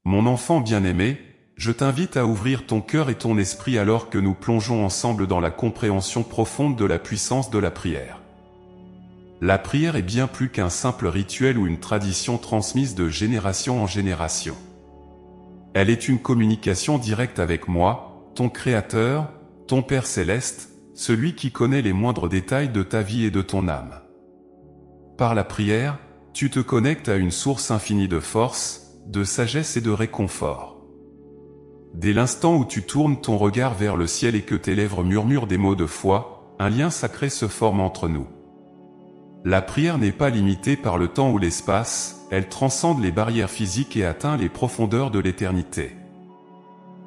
Mon enfant bien-aimé, je t'invite à ouvrir ton cœur et ton esprit alors que nous plongeons ensemble dans la compréhension profonde de la puissance de la prière. La prière est bien plus qu'un simple rituel ou une tradition transmise de génération en génération. Elle est une communication directe avec moi, ton Créateur, ton Père Céleste, celui qui connaît les moindres détails de ta vie et de ton âme. Par la prière, tu te connectes à une source infinie de force, de sagesse et de réconfort. Dès l'instant où tu tournes ton regard vers le ciel et que tes lèvres murmurent des mots de foi, un lien sacré se forme entre nous. La prière n'est pas limitée par le temps ou l'espace, elle transcende les barrières physiques et atteint les profondeurs de l'éternité.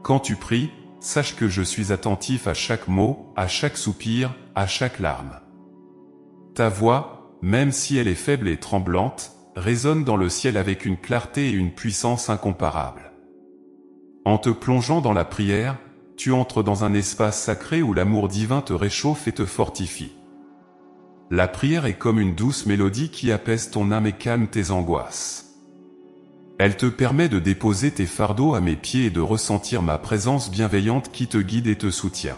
Quand tu pries, sache que je suis attentif à chaque mot, à chaque soupir, à chaque larme. Ta voix, même si elle est faible et tremblante, résonne dans le ciel avec une clarté et une puissance incomparables. En te plongeant dans la prière, tu entres dans un espace sacré où l'amour divin te réchauffe et te fortifie. La prière est comme une douce mélodie qui apaise ton âme et calme tes angoisses. Elle te permet de déposer tes fardeaux à mes pieds et de ressentir ma présence bienveillante qui te guide et te soutient.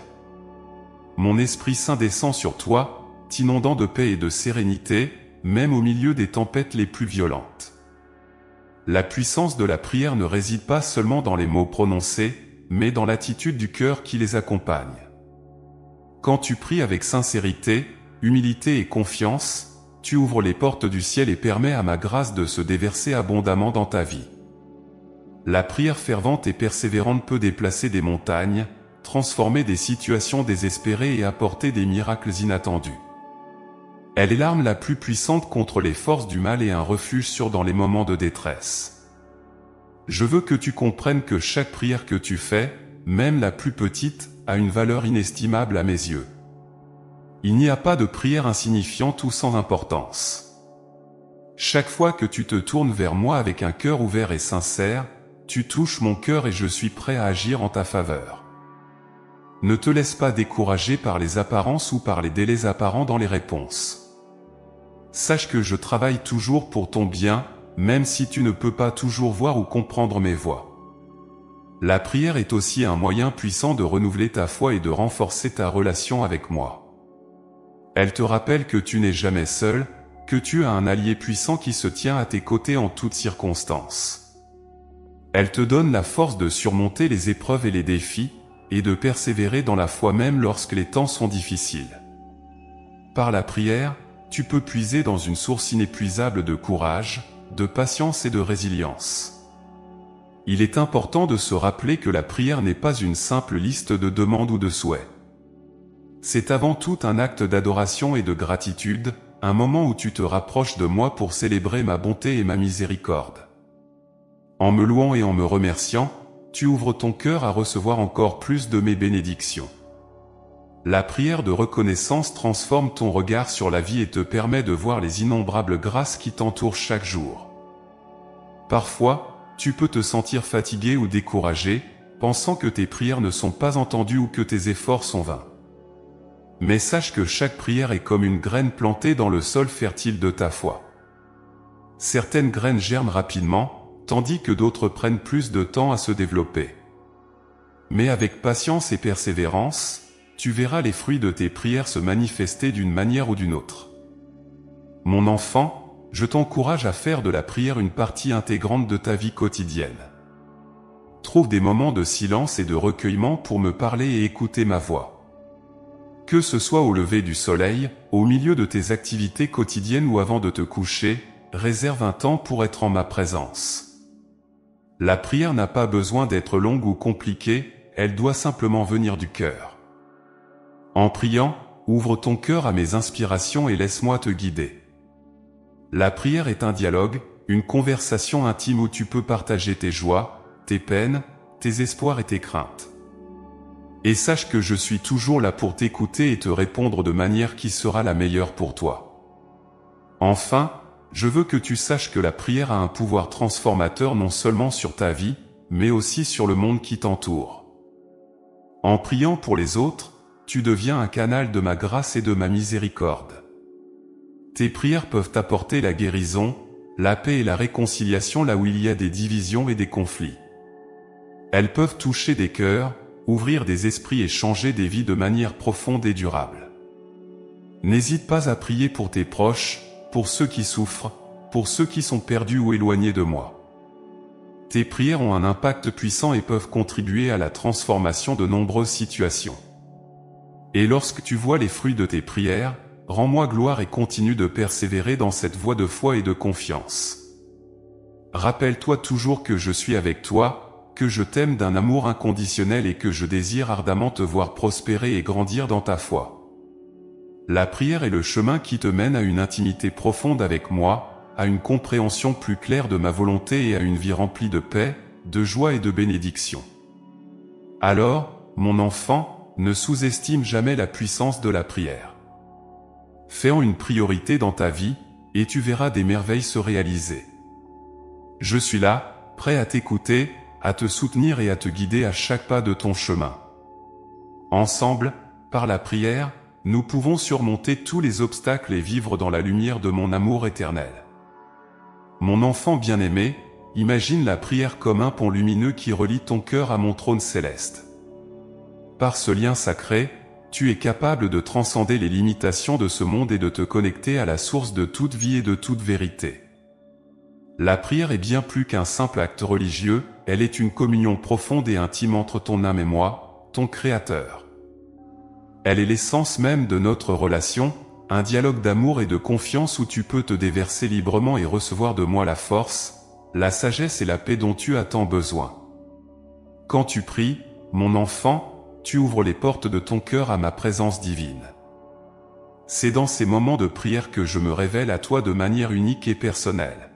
Mon Esprit Saint descend sur toi, t'inondant de paix et de sérénité, même au milieu des tempêtes les plus violentes. La puissance de la prière ne réside pas seulement dans les mots prononcés, mais dans l'attitude du cœur qui les accompagne. Quand tu pries avec sincérité, humilité et confiance, tu ouvres les portes du ciel et permets à ma grâce de se déverser abondamment dans ta vie. La prière fervente et persévérante peut déplacer des montagnes, transformer des situations désespérées et apporter des miracles inattendus. Elle est l'arme la plus puissante contre les forces du mal et un refuge sûr dans les moments de détresse. Je veux que tu comprennes que chaque prière que tu fais, même la plus petite, a une valeur inestimable à mes yeux. Il n'y a pas de prière insignifiante ou sans importance. Chaque fois que tu te tournes vers moi avec un cœur ouvert et sincère, tu touches mon cœur et je suis prêt à agir en ta faveur. Ne te laisse pas décourager par les apparences ou par les délais apparents dans les réponses. Sache que je travaille toujours pour ton bien, même si tu ne peux pas toujours voir ou comprendre mes voies. La prière est aussi un moyen puissant de renouveler ta foi et de renforcer ta relation avec moi. Elle te rappelle que tu n'es jamais seul, que tu as un allié puissant qui se tient à tes côtés en toutes circonstances. Elle te donne la force de surmonter les épreuves et les défis, et de persévérer dans la foi même lorsque les temps sont difficiles. Par la prière, tu peux puiser dans une source inépuisable de courage, de patience et de résilience. Il est important de se rappeler que la prière n'est pas une simple liste de demandes ou de souhaits. C'est avant tout un acte d'adoration et de gratitude, un moment où tu te rapproches de moi pour célébrer ma bonté et ma miséricorde. En me louant et en me remerciant, tu ouvres ton cœur à recevoir encore plus de mes bénédictions. La prière de reconnaissance transforme ton regard sur la vie et te permet de voir les innombrables grâces qui t'entourent chaque jour. Parfois, tu peux te sentir fatigué ou découragé, pensant que tes prières ne sont pas entendues ou que tes efforts sont vains. Mais sache que chaque prière est comme une graine plantée dans le sol fertile de ta foi. Certaines graines germent rapidement, tandis que d'autres prennent plus de temps à se développer. Mais avec patience et persévérance, tu verras les fruits de tes prières se manifester d'une manière ou d'une autre. Mon enfant, je t'encourage à faire de la prière une partie intégrante de ta vie quotidienne. Trouve des moments de silence et de recueillement pour me parler et écouter ma voix. Que ce soit au lever du soleil, au milieu de tes activités quotidiennes ou avant de te coucher, réserve un temps pour être en ma présence. La prière n'a pas besoin d'être longue ou compliquée, elle doit simplement venir du cœur. En priant, ouvre ton cœur à mes inspirations et laisse-moi te guider. La prière est un dialogue, une conversation intime où tu peux partager tes joies, tes peines, tes espoirs et tes craintes. Et sache que je suis toujours là pour t'écouter et te répondre de manière qui sera la meilleure pour toi. Enfin, je veux que tu saches que la prière a un pouvoir transformateur non seulement sur ta vie, mais aussi sur le monde qui t'entoure. En priant pour les autres, tu deviens un canal de ma grâce et de ma miséricorde. Tes prières peuvent apporter la guérison, la paix et la réconciliation là où il y a des divisions et des conflits. Elles peuvent toucher des cœurs, ouvrir des esprits et changer des vies de manière profonde et durable. N'hésite pas à prier pour tes proches, pour ceux qui souffrent, pour ceux qui sont perdus ou éloignés de moi. Tes prières ont un impact puissant et peuvent contribuer à la transformation de nombreuses situations. Et lorsque tu vois les fruits de tes prières, rends-moi gloire et continue de persévérer dans cette voie de foi et de confiance. Rappelle-toi toujours que je suis avec toi, que je t'aime d'un amour inconditionnel et que je désire ardemment te voir prospérer et grandir dans ta foi. La prière est le chemin qui te mène à une intimité profonde avec moi, à une compréhension plus claire de ma volonté et à une vie remplie de paix, de joie et de bénédiction. Alors, mon enfant, ne sous-estime jamais la puissance de la prière. Fais-en une priorité dans ta vie, et tu verras des merveilles se réaliser. Je suis là, prêt à t'écouter, à te soutenir et à te guider à chaque pas de ton chemin. Ensemble, par la prière, nous pouvons surmonter tous les obstacles et vivre dans la lumière de mon amour éternel. Mon enfant bien-aimé, imagine la prière comme un pont lumineux qui relie ton cœur à mon trône céleste. Par ce lien sacré, tu es capable de transcender les limitations de ce monde et de te connecter à la source de toute vie et de toute vérité. La prière est bien plus qu'un simple acte religieux, elle est une communion profonde et intime entre ton âme et moi, ton Créateur. Elle est l'essence même de notre relation, un dialogue d'amour et de confiance où tu peux te déverser librement et recevoir de moi la force, la sagesse et la paix dont tu as tant besoin. Quand tu pries, mon enfant, tu ouvres les portes de ton cœur à ma présence divine. C'est dans ces moments de prière que je me révèle à toi de manière unique et personnelle.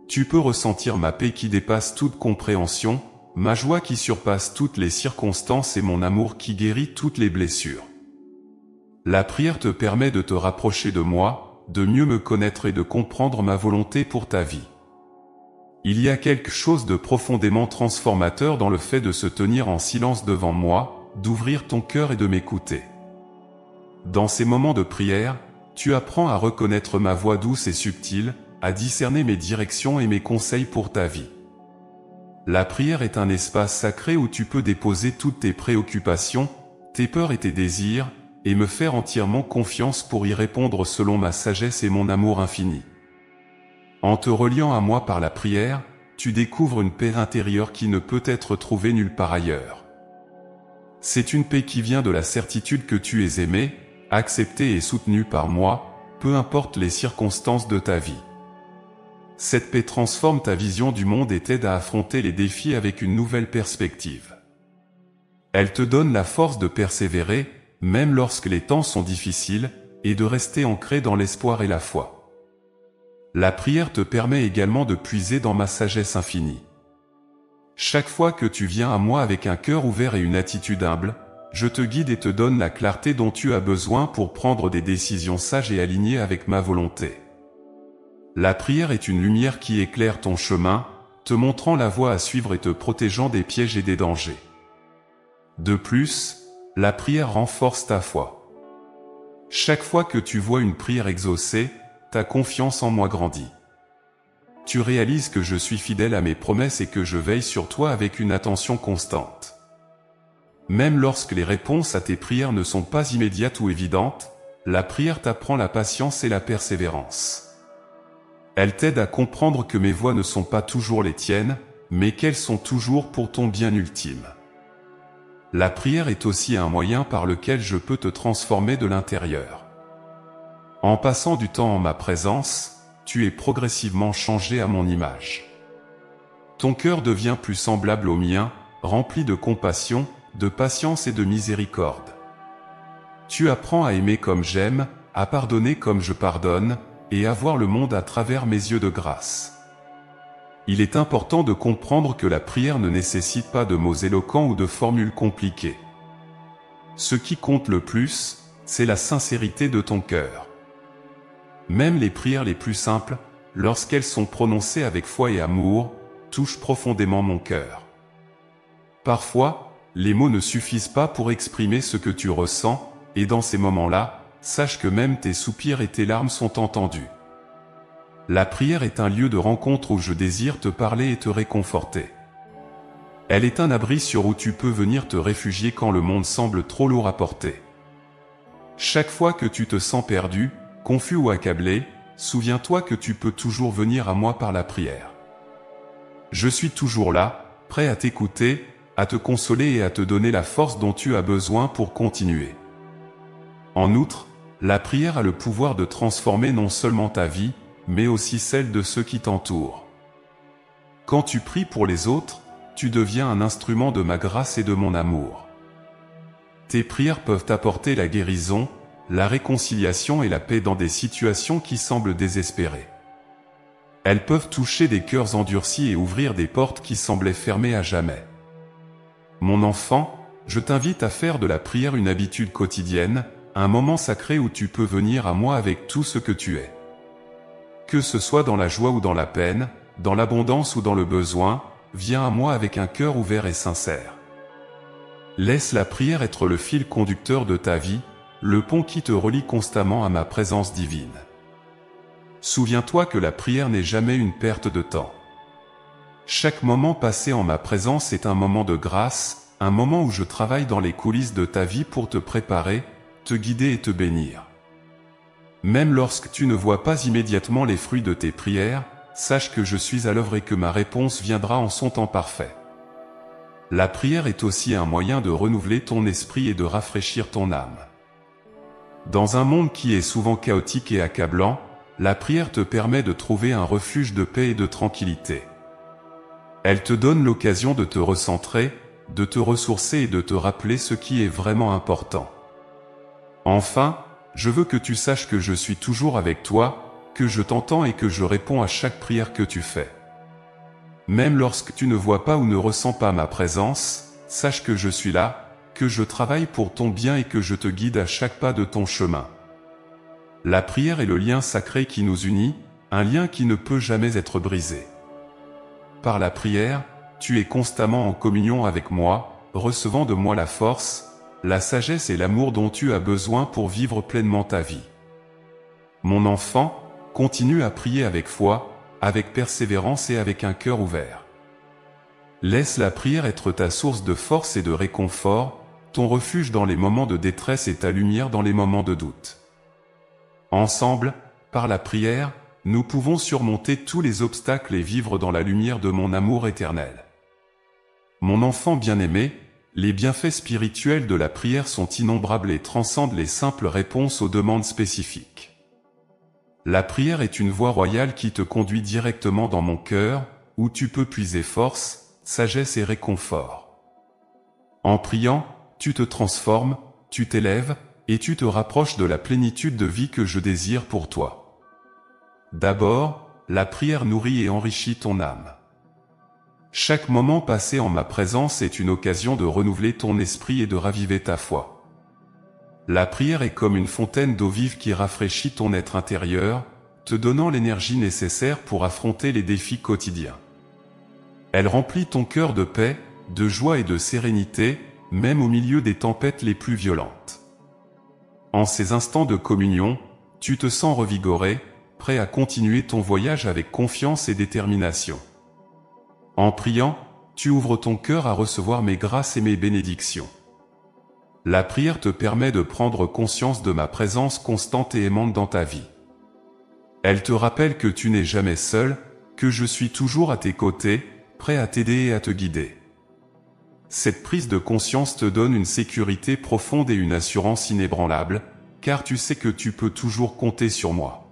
Tu peux ressentir ma paix qui dépasse toute compréhension, ma joie qui surpasse toutes les circonstances et mon amour qui guérit toutes les blessures. La prière te permet de te rapprocher de moi, de mieux me connaître et de comprendre ma volonté pour ta vie. Il y a quelque chose de profondément transformateur dans le fait de se tenir en silence devant moi, d'ouvrir ton cœur et de m'écouter. Dans ces moments de prière, tu apprends à reconnaître ma voix douce et subtile, à discerner mes directions et mes conseils pour ta vie. La prière est un espace sacré où tu peux déposer toutes tes préoccupations, tes peurs et tes désirs, et me faire entièrement confiance pour y répondre selon ma sagesse et mon amour infini. En te reliant à moi par la prière, tu découvres une paix intérieure qui ne peut être trouvée nulle part ailleurs. C'est une paix qui vient de la certitude que tu es aimé, accepté et soutenu par moi, peu importe les circonstances de ta vie. Cette paix transforme ta vision du monde et t'aide à affronter les défis avec une nouvelle perspective. Elle te donne la force de persévérer, même lorsque les temps sont difficiles, et de rester ancré dans l'espoir et la foi. La prière te permet également de puiser dans ma sagesse infinie. Chaque fois que tu viens à moi avec un cœur ouvert et une attitude humble, je te guide et te donne la clarté dont tu as besoin pour prendre des décisions sages et alignées avec ma volonté. La prière est une lumière qui éclaire ton chemin, te montrant la voie à suivre et te protégeant des pièges et des dangers. De plus, la prière renforce ta foi. Chaque fois que tu vois une prière exaucée, ta confiance en moi grandit. Tu réalises que je suis fidèle à mes promesses et que je veille sur toi avec une attention constante. Même lorsque les réponses à tes prières ne sont pas immédiates ou évidentes, la prière t'apprend la patience et la persévérance. Elle t'aide à comprendre que mes voies ne sont pas toujours les tiennes, mais qu'elles sont toujours pour ton bien ultime. La prière est aussi un moyen par lequel je peux te transformer de l'intérieur. En passant du temps en ma présence, tu es progressivement changé à mon image. Ton cœur devient plus semblable au mien, rempli de compassion, de patience et de miséricorde. Tu apprends à aimer comme j'aime, à pardonner comme je pardonne, et à voir le monde à travers mes yeux de grâce. Il est important de comprendre que la prière ne nécessite pas de mots éloquents ou de formules compliquées. Ce qui compte le plus, c'est la sincérité de ton cœur. Même les prières les plus simples, lorsqu'elles sont prononcées avec foi et amour, touchent profondément mon cœur. Parfois, les mots ne suffisent pas pour exprimer ce que tu ressens, et dans ces moments-là, sache que même tes soupirs et tes larmes sont entendus. La prière est un lieu de rencontre où je désire te parler et te réconforter. Elle est un abri sur où tu peux venir te réfugier quand le monde semble trop lourd à porter. Chaque fois que tu te sens perdu, confus ou accablé, souviens-toi que tu peux toujours venir à moi par la prière. Je suis toujours là, prêt à t'écouter, à te consoler et à te donner la force dont tu as besoin pour continuer. En outre, la prière a le pouvoir de transformer non seulement ta vie, mais aussi celle de ceux qui t'entourent. Quand tu pries pour les autres, tu deviens un instrument de ma grâce et de mon amour. Tes prières peuvent apporter la guérison, la réconciliation et la paix dans des situations qui semblent désespérées. Elles peuvent toucher des cœurs endurcis et ouvrir des portes qui semblaient fermées à jamais. Mon enfant, je t'invite à faire de la prière une habitude quotidienne, un moment sacré où tu peux venir à moi avec tout ce que tu es. Que ce soit dans la joie ou dans la peine, dans l'abondance ou dans le besoin, viens à moi avec un cœur ouvert et sincère. Laisse la prière être le fil conducteur de ta vie, le pont qui te relie constamment à ma présence divine. Souviens-toi que la prière n'est jamais une perte de temps. Chaque moment passé en ma présence est un moment de grâce, un moment où je travaille dans les coulisses de ta vie pour te préparer, te guider et te bénir. Même lorsque tu ne vois pas immédiatement les fruits de tes prières, sache que je suis à l'œuvre et que ma réponse viendra en son temps parfait. La prière est aussi un moyen de renouveler ton esprit et de rafraîchir ton âme. Dans un monde qui est souvent chaotique et accablant, la prière te permet de trouver un refuge de paix et de tranquillité. Elle te donne l'occasion de te recentrer, de te ressourcer et de te rappeler ce qui est vraiment important. Enfin, je veux que tu saches que je suis toujours avec toi, que je t'entends et que je réponds à chaque prière que tu fais. Même lorsque tu ne vois pas ou ne ressens pas ma présence, sache que je suis là, que je travaille pour ton bien et que je te guide à chaque pas de ton chemin. La prière est le lien sacré qui nous unit, un lien qui ne peut jamais être brisé. Par la prière, tu es constamment en communion avec moi, recevant de moi la force, la sagesse et l'amour dont tu as besoin pour vivre pleinement ta vie. Mon enfant, continue à prier avec foi, avec persévérance et avec un cœur ouvert. Laisse la prière être ta source de force et de réconfort, ton refuge dans les moments de détresse et ta lumière dans les moments de doute. Ensemble, par la prière, nous pouvons surmonter tous les obstacles et vivre dans la lumière de mon amour éternel. Mon enfant bien-aimé, les bienfaits spirituels de la prière sont innombrables et transcendent les simples réponses aux demandes spécifiques. La prière est une voie royale qui te conduit directement dans mon cœur, où tu peux puiser force, sagesse et réconfort. En priant, tu te transformes, tu t'élèves, et tu te rapproches de la plénitude de vie que je désire pour toi. D'abord, la prière nourrit et enrichit ton âme. Chaque moment passé en ma présence est une occasion de renouveler ton esprit et de raviver ta foi. La prière est comme une fontaine d'eau vive qui rafraîchit ton être intérieur, te donnant l'énergie nécessaire pour affronter les défis quotidiens. Elle remplit ton cœur de paix, de joie et de sérénité, même au milieu des tempêtes les plus violentes. En ces instants de communion, tu te sens revigoré, prêt à continuer ton voyage avec confiance et détermination. En priant, tu ouvres ton cœur à recevoir mes grâces et mes bénédictions. La prière te permet de prendre conscience de ma présence constante et aimante dans ta vie. Elle te rappelle que tu n'es jamais seul, que je suis toujours à tes côtés, prêt à t'aider et à te guider. Cette prise de conscience te donne une sécurité profonde et une assurance inébranlable, car tu sais que tu peux toujours compter sur moi.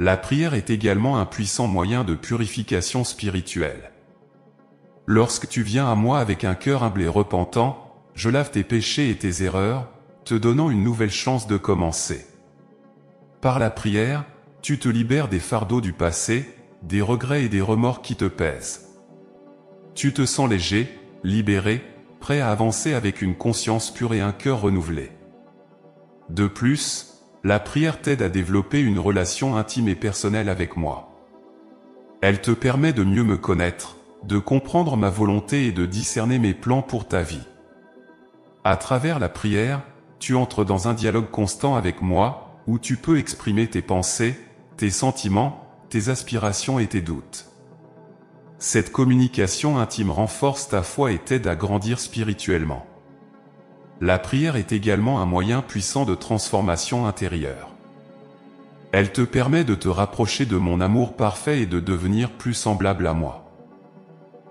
La prière est également un puissant moyen de purification spirituelle. Lorsque tu viens à moi avec un cœur humble et repentant, je lave tes péchés et tes erreurs, te donnant une nouvelle chance de commencer. Par la prière, tu te libères des fardeaux du passé, des regrets et des remords qui te pèsent. Tu te sens léger, libéré, prêt à avancer avec une conscience pure et un cœur renouvelé. De plus, la prière t'aide à développer une relation intime et personnelle avec moi. Elle te permet de mieux me connaître, de comprendre ma volonté et de discerner mes plans pour ta vie. À travers la prière, tu entres dans un dialogue constant avec moi, où tu peux exprimer tes pensées, tes sentiments, tes aspirations et tes doutes. Cette communication intime renforce ta foi et t'aide à grandir spirituellement. La prière est également un moyen puissant de transformation intérieure. Elle te permet de te rapprocher de mon amour parfait et de devenir plus semblable à moi.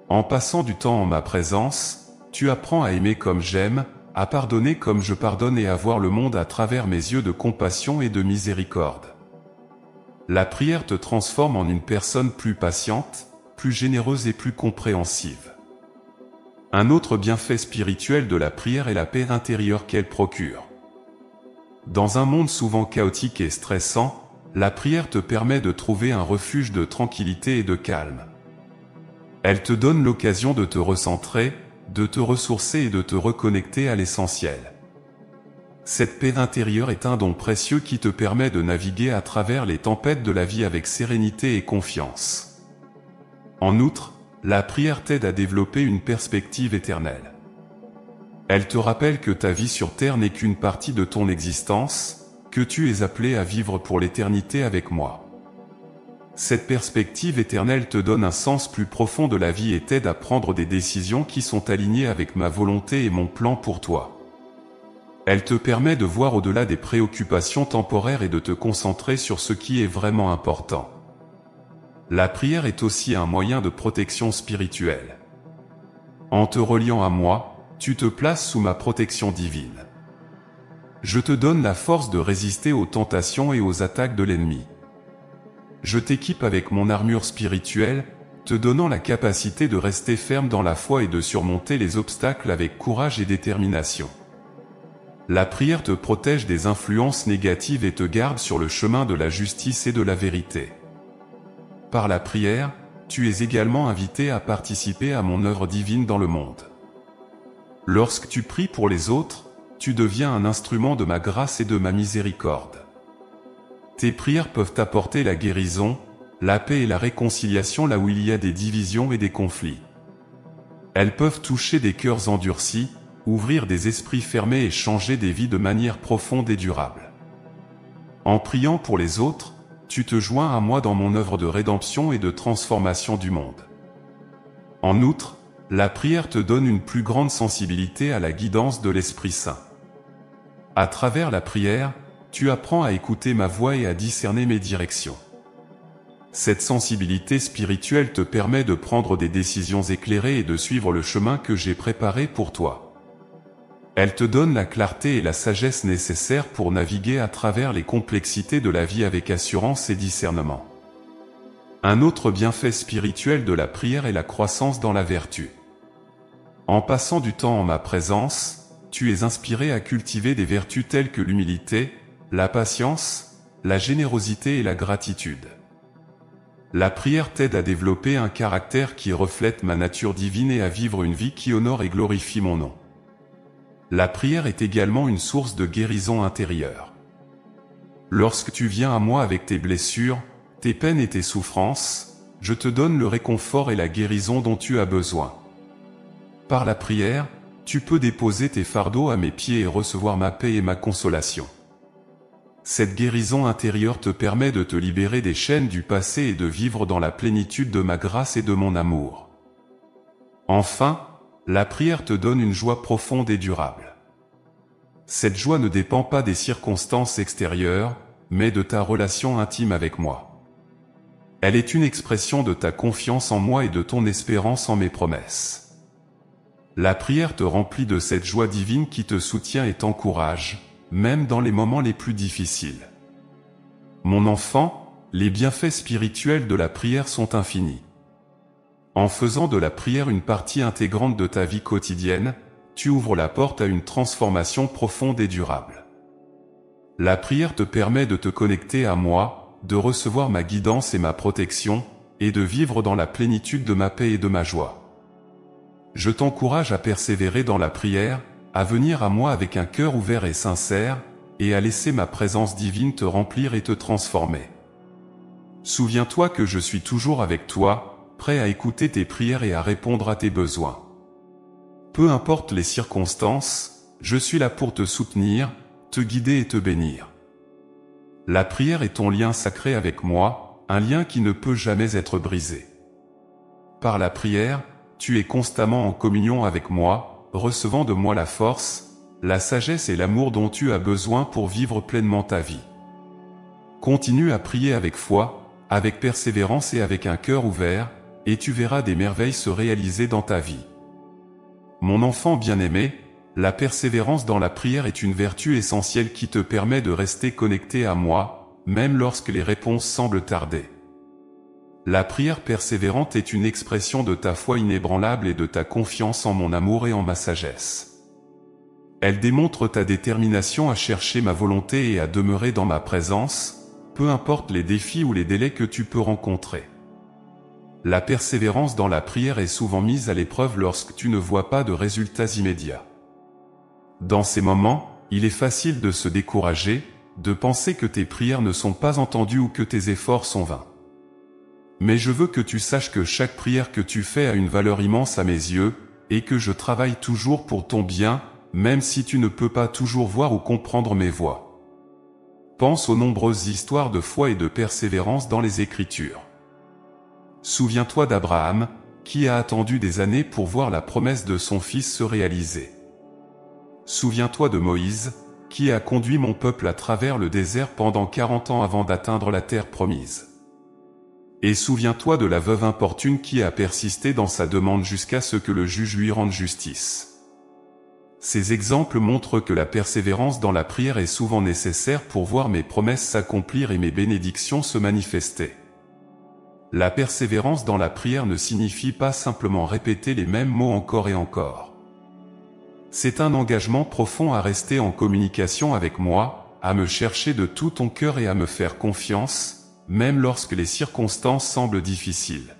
En passant du temps en ma présence, tu apprends à aimer comme j'aime, à pardonner comme je pardonne et à voir le monde à travers mes yeux de compassion et de miséricorde. La prière te transforme en une personne plus patiente, plus généreuse et plus compréhensive. Un autre bienfait spirituel de la prière est la paix intérieure qu'elle procure. Dans un monde souvent chaotique et stressant, la prière te permet de trouver un refuge de tranquillité et de calme. Elle te donne l'occasion de te recentrer, de te ressourcer et de te reconnecter à l'essentiel. Cette paix intérieure est un don précieux qui te permet de naviguer à travers les tempêtes de la vie avec sérénité et confiance. En outre, la prière t'aide à développer une perspective éternelle. Elle te rappelle que ta vie sur terre n'est qu'une partie de ton existence, que tu es appelé à vivre pour l'éternité avec moi. Cette perspective éternelle te donne un sens plus profond de la vie et t'aide à prendre des décisions qui sont alignées avec ma volonté et mon plan pour toi. Elle te permet de voir au-delà des préoccupations temporaires et de te concentrer sur ce qui est vraiment important. La prière est aussi un moyen de protection spirituelle. En te reliant à moi, tu te places sous ma protection divine. Je te donne la force de résister aux tentations et aux attaques de l'ennemi. Je t'équipe avec mon armure spirituelle, te donnant la capacité de rester ferme dans la foi et de surmonter les obstacles avec courage et détermination. La prière te protège des influences négatives et te garde sur le chemin de la justice et de la vérité. Par la prière, tu es également invité à participer à mon œuvre divine dans le monde. Lorsque tu pries pour les autres, tu deviens un instrument de ma grâce et de ma miséricorde. Tes prières peuvent apporter la guérison, la paix et la réconciliation là où il y a des divisions et des conflits. Elles peuvent toucher des cœurs endurcis, ouvrir des esprits fermés et changer des vies de manière profonde et durable. En priant pour les autres, tu te joins à moi dans mon œuvre de rédemption et de transformation du monde. En outre, la prière te donne une plus grande sensibilité à la guidance de l'Esprit Saint. À travers la prière, tu apprends à écouter ma voix et à discerner mes directions. Cette sensibilité spirituelle te permet de prendre des décisions éclairées et de suivre le chemin que j'ai préparé pour toi. Elle te donne la clarté et la sagesse nécessaires pour naviguer à travers les complexités de la vie avec assurance et discernement. Un autre bienfait spirituel de la prière est la croissance dans la vertu. En passant du temps en ma présence, tu es inspiré à cultiver des vertus telles que l'humilité, la patience, la générosité et la gratitude. La prière t'aide à développer un caractère qui reflète ma nature divine et à vivre une vie qui honore et glorifie mon nom. La prière est également une source de guérison intérieure. Lorsque tu viens à moi avec tes blessures, tes peines et tes souffrances, je te donne le réconfort et la guérison dont tu as besoin. Par la prière, tu peux déposer tes fardeaux à mes pieds et recevoir ma paix et ma consolation. Cette guérison intérieure te permet de te libérer des chaînes du passé et de vivre dans la plénitude de ma grâce et de mon amour. Enfin, la prière te donne une joie profonde et durable. Cette joie ne dépend pas des circonstances extérieures, mais de ta relation intime avec moi. Elle est une expression de ta confiance en moi et de ton espérance en mes promesses. La prière te remplit de cette joie divine qui te soutient et t'encourage, même dans les moments les plus difficiles. Mon enfant, les bienfaits spirituels de la prière sont infinis. En faisant de la prière une partie intégrante de ta vie quotidienne, tu ouvres la porte à une transformation profonde et durable. La prière te permet de te connecter à moi, de recevoir ma guidance et ma protection, et de vivre dans la plénitude de ma paix et de ma joie. Je t'encourage à persévérer dans la prière, à venir à moi avec un cœur ouvert et sincère, et à laisser ma présence divine te remplir et te transformer. Souviens-toi que je suis toujours avec toi, prêt à écouter tes prières et à répondre à tes besoins. Peu importe les circonstances, je suis là pour te soutenir, te guider et te bénir. La prière est ton lien sacré avec moi, un lien qui ne peut jamais être brisé. Par la prière, tu es constamment en communion avec moi, recevant de moi la force, la sagesse et l'amour dont tu as besoin pour vivre pleinement ta vie. Continue à prier avec foi, avec persévérance et avec un cœur ouvert, et tu verras des merveilles se réaliser dans ta vie. Mon enfant bien-aimé, la persévérance dans la prière est une vertu essentielle qui te permet de rester connecté à moi, même lorsque les réponses semblent tarder. La prière persévérante est une expression de ta foi inébranlable et de ta confiance en mon amour et en ma sagesse. Elle démontre ta détermination à chercher ma volonté et à demeurer dans ma présence, peu importe les défis ou les délais que tu peux rencontrer. La persévérance dans la prière est souvent mise à l'épreuve lorsque tu ne vois pas de résultats immédiats. Dans ces moments, il est facile de se décourager, de penser que tes prières ne sont pas entendues ou que tes efforts sont vains. Mais je veux que tu saches que chaque prière que tu fais a une valeur immense à mes yeux, et que je travaille toujours pour ton bien, même si tu ne peux pas toujours voir ou comprendre mes voies. Pense aux nombreuses histoires de foi et de persévérance dans les Écritures. Souviens-toi d'Abraham, qui a attendu des années pour voir la promesse de son fils se réaliser. Souviens-toi de Moïse, qui a conduit mon peuple à travers le désert pendant 40 ans avant d'atteindre la terre promise. Et souviens-toi de la veuve importune qui a persisté dans sa demande jusqu'à ce que le juge lui rende justice. Ces exemples montrent que la persévérance dans la prière est souvent nécessaire pour voir mes promesses s'accomplir et mes bénédictions se manifester. La persévérance dans la prière ne signifie pas simplement répéter les mêmes mots encore et encore. C'est un engagement profond à rester en communication avec moi, à me chercher de tout ton cœur et à me faire confiance, même lorsque les circonstances semblent difficiles.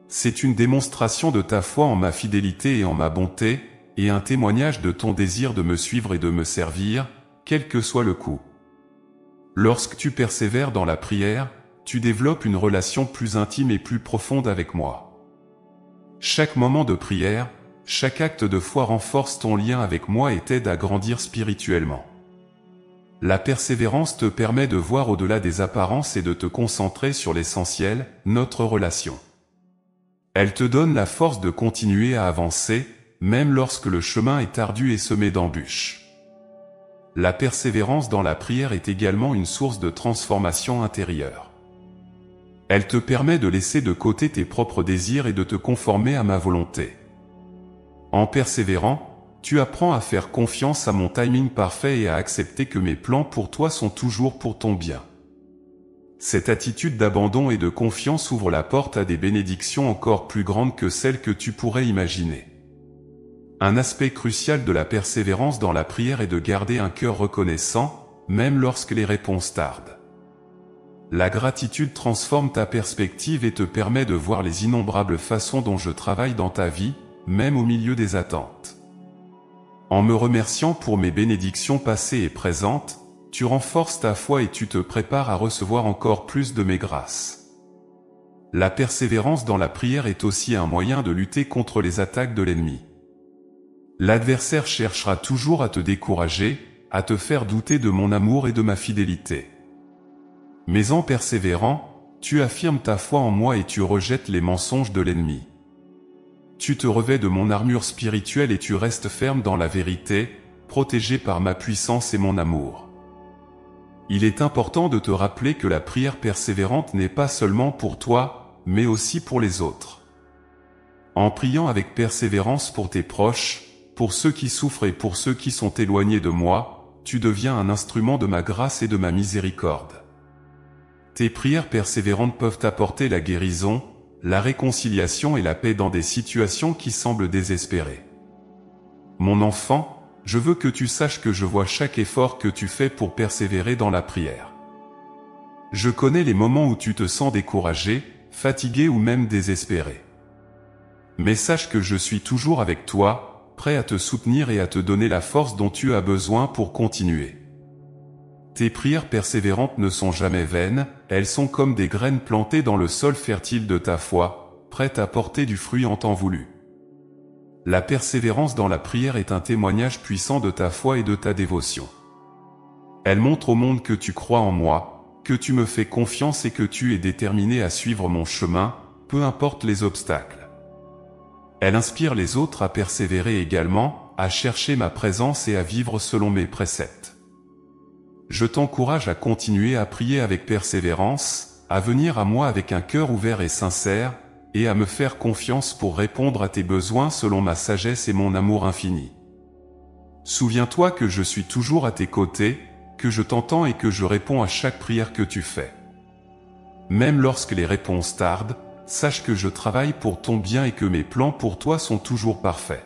C'est une démonstration de ta foi en ma fidélité et en ma bonté, et un témoignage de ton désir de me suivre et de me servir, quel que soit le coût. Lorsque tu persévères dans la prière, tu développes une relation plus intime et plus profonde avec moi. Chaque moment de prière, chaque acte de foi renforce ton lien avec moi et t'aide à grandir spirituellement. La persévérance te permet de voir au-delà des apparences et de te concentrer sur l'essentiel, notre relation. Elle te donne la force de continuer à avancer, même lorsque le chemin est ardu et semé d'embûches. La persévérance dans la prière est également une source de transformation intérieure. Elle te permet de laisser de côté tes propres désirs et de te conformer à ma volonté. En persévérant, tu apprends à faire confiance à mon timing parfait et à accepter que mes plans pour toi sont toujours pour ton bien. Cette attitude d'abandon et de confiance ouvre la porte à des bénédictions encore plus grandes que celles que tu pourrais imaginer. Un aspect crucial de la persévérance dans la prière est de garder un cœur reconnaissant, même lorsque les réponses tardent. La gratitude transforme ta perspective et te permet de voir les innombrables façons dont je travaille dans ta vie, même au milieu des attentes. En me remerciant pour mes bénédictions passées et présentes, tu renforces ta foi et tu te prépares à recevoir encore plus de mes grâces. La persévérance dans la prière est aussi un moyen de lutter contre les attaques de l'ennemi. L'adversaire cherchera toujours à te décourager, à te faire douter de mon amour et de ma fidélité. Mais en persévérant, tu affirmes ta foi en moi et tu rejettes les mensonges de l'ennemi. Tu te revêts de mon armure spirituelle et tu restes ferme dans la vérité, protégé par ma puissance et mon amour. Il est important de te rappeler que la prière persévérante n'est pas seulement pour toi, mais aussi pour les autres. En priant avec persévérance pour tes proches, pour ceux qui souffrent et pour ceux qui sont éloignés de moi, tu deviens un instrument de ma grâce et de ma miséricorde. Tes prières persévérantes peuvent apporter la guérison, la réconciliation et la paix dans des situations qui semblent désespérées. Mon enfant, je veux que tu saches que je vois chaque effort que tu fais pour persévérer dans la prière. Je connais les moments où tu te sens découragé, fatigué ou même désespéré. Mais sache que je suis toujours avec toi, prêt à te soutenir et à te donner la force dont tu as besoin pour continuer. Tes prières persévérantes ne sont jamais vaines, elles sont comme des graines plantées dans le sol fertile de ta foi, prêtes à porter du fruit en temps voulu. La persévérance dans la prière est un témoignage puissant de ta foi et de ta dévotion. Elle montre au monde que tu crois en moi, que tu me fais confiance et que tu es déterminé à suivre mon chemin, peu importe les obstacles. Elle inspire les autres à persévérer également, à chercher ma présence et à vivre selon mes préceptes. Je t'encourage à continuer à prier avec persévérance, à venir à moi avec un cœur ouvert et sincère, et à me faire confiance pour répondre à tes besoins selon ma sagesse et mon amour infini. Souviens-toi que je suis toujours à tes côtés, que je t'entends et que je réponds à chaque prière que tu fais. Même lorsque les réponses tardent, sache que je travaille pour ton bien et que mes plans pour toi sont toujours parfaits.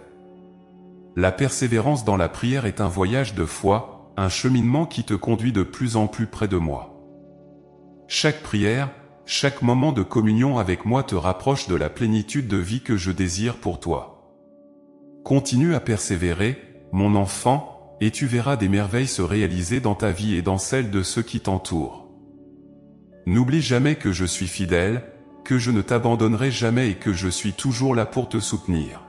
La persévérance dans la prière est un voyage de foi, un cheminement qui te conduit de plus en plus près de moi. Chaque prière, chaque moment de communion avec moi te rapproche de la plénitude de vie que je désire pour toi. Continue à persévérer, mon enfant, et tu verras des merveilles se réaliser dans ta vie et dans celle de ceux qui t'entourent. N'oublie jamais que je suis fidèle, que je ne t'abandonnerai jamais et que je suis toujours là pour te soutenir.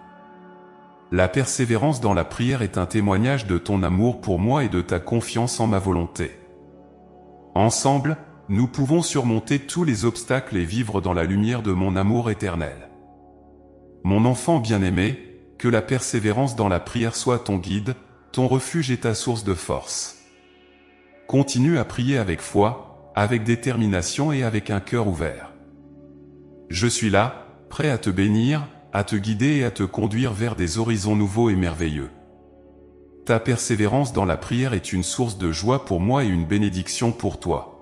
La persévérance dans la prière est un témoignage de ton amour pour moi et de ta confiance en ma volonté. Ensemble, nous pouvons surmonter tous les obstacles et vivre dans la lumière de mon amour éternel. Mon enfant bien-aimé, que la persévérance dans la prière soit ton guide, ton refuge et ta source de force. Continue à prier avec foi, avec détermination et avec un cœur ouvert. Je suis là, prêt à te bénir, à te guider et à te conduire vers des horizons nouveaux et merveilleux. Ta persévérance dans la prière est une source de joie pour moi et une bénédiction pour toi.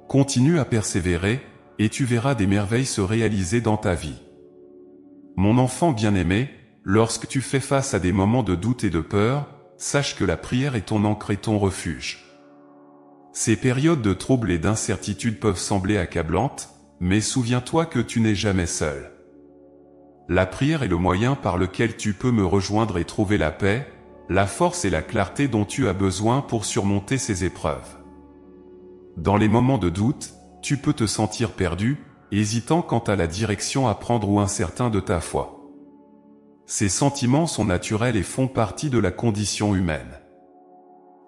Continue à persévérer, et tu verras des merveilles se réaliser dans ta vie. Mon enfant bien-aimé, lorsque tu fais face à des moments de doute et de peur, sache que la prière est ton ancre et ton refuge. Ces périodes de trouble et d'incertitude peuvent sembler accablantes, mais souviens-toi que tu n'es jamais seul. La prière est le moyen par lequel tu peux me rejoindre et trouver la paix, la force et la clarté dont tu as besoin pour surmonter ces épreuves. Dans les moments de doute, tu peux te sentir perdu, hésitant quant à la direction à prendre ou incertain de ta foi. Ces sentiments sont naturels et font partie de la condition humaine.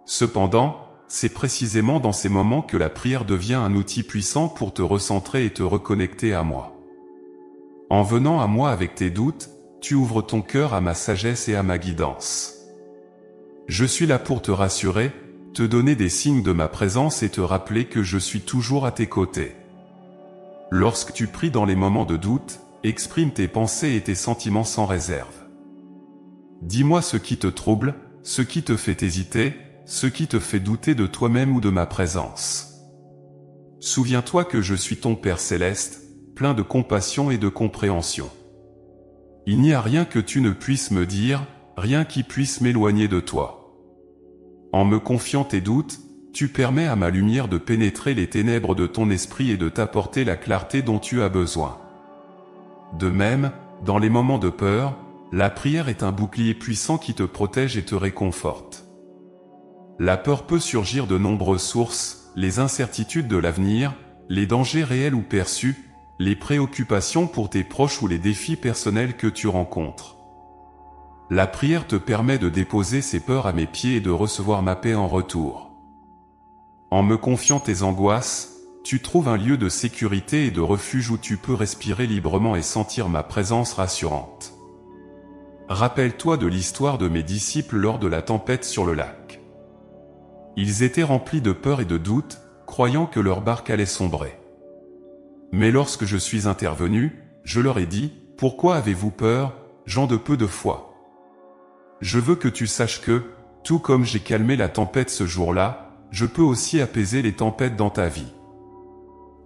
Cependant, c'est précisément dans ces moments que la prière devient un outil puissant pour te recentrer et te reconnecter à moi. En venant à moi avec tes doutes, tu ouvres ton cœur à ma sagesse et à ma guidance. Je suis là pour te rassurer, te donner des signes de ma présence et te rappeler que je suis toujours à tes côtés. Lorsque tu pries dans les moments de doute, exprime tes pensées et tes sentiments sans réserve. Dis-moi ce qui te trouble, ce qui te fait hésiter, ce qui te fait douter de toi-même ou de ma présence. Souviens-toi que je suis ton Père céleste, plein de compassion et de compréhension. Il n'y a rien que tu ne puisses me dire, rien qui puisse m'éloigner de toi. En me confiant tes doutes, tu permets à ma lumière de pénétrer les ténèbres de ton esprit et de t'apporter la clarté dont tu as besoin. De même, dans les moments de peur, la prière est un bouclier puissant qui te protège et te réconforte. La peur peut surgir de nombreuses sources, les incertitudes de l'avenir, les dangers réels ou perçus, les préoccupations pour tes proches ou les défis personnels que tu rencontres. La prière te permet de déposer ces peurs à mes pieds et de recevoir ma paix en retour. En me confiant tes angoisses, tu trouves un lieu de sécurité et de refuge où tu peux respirer librement et sentir ma présence rassurante. Rappelle-toi de l'histoire de mes disciples lors de la tempête sur le lac. Ils étaient remplis de peur et de doute, croyant que leur barque allait sombrer. Mais lorsque je suis intervenu, je leur ai dit, « Pourquoi avez-vous peur, gens de peu de foi ? Je veux que tu saches que, tout comme j'ai calmé la tempête ce jour-là, je peux aussi apaiser les tempêtes dans ta vie. »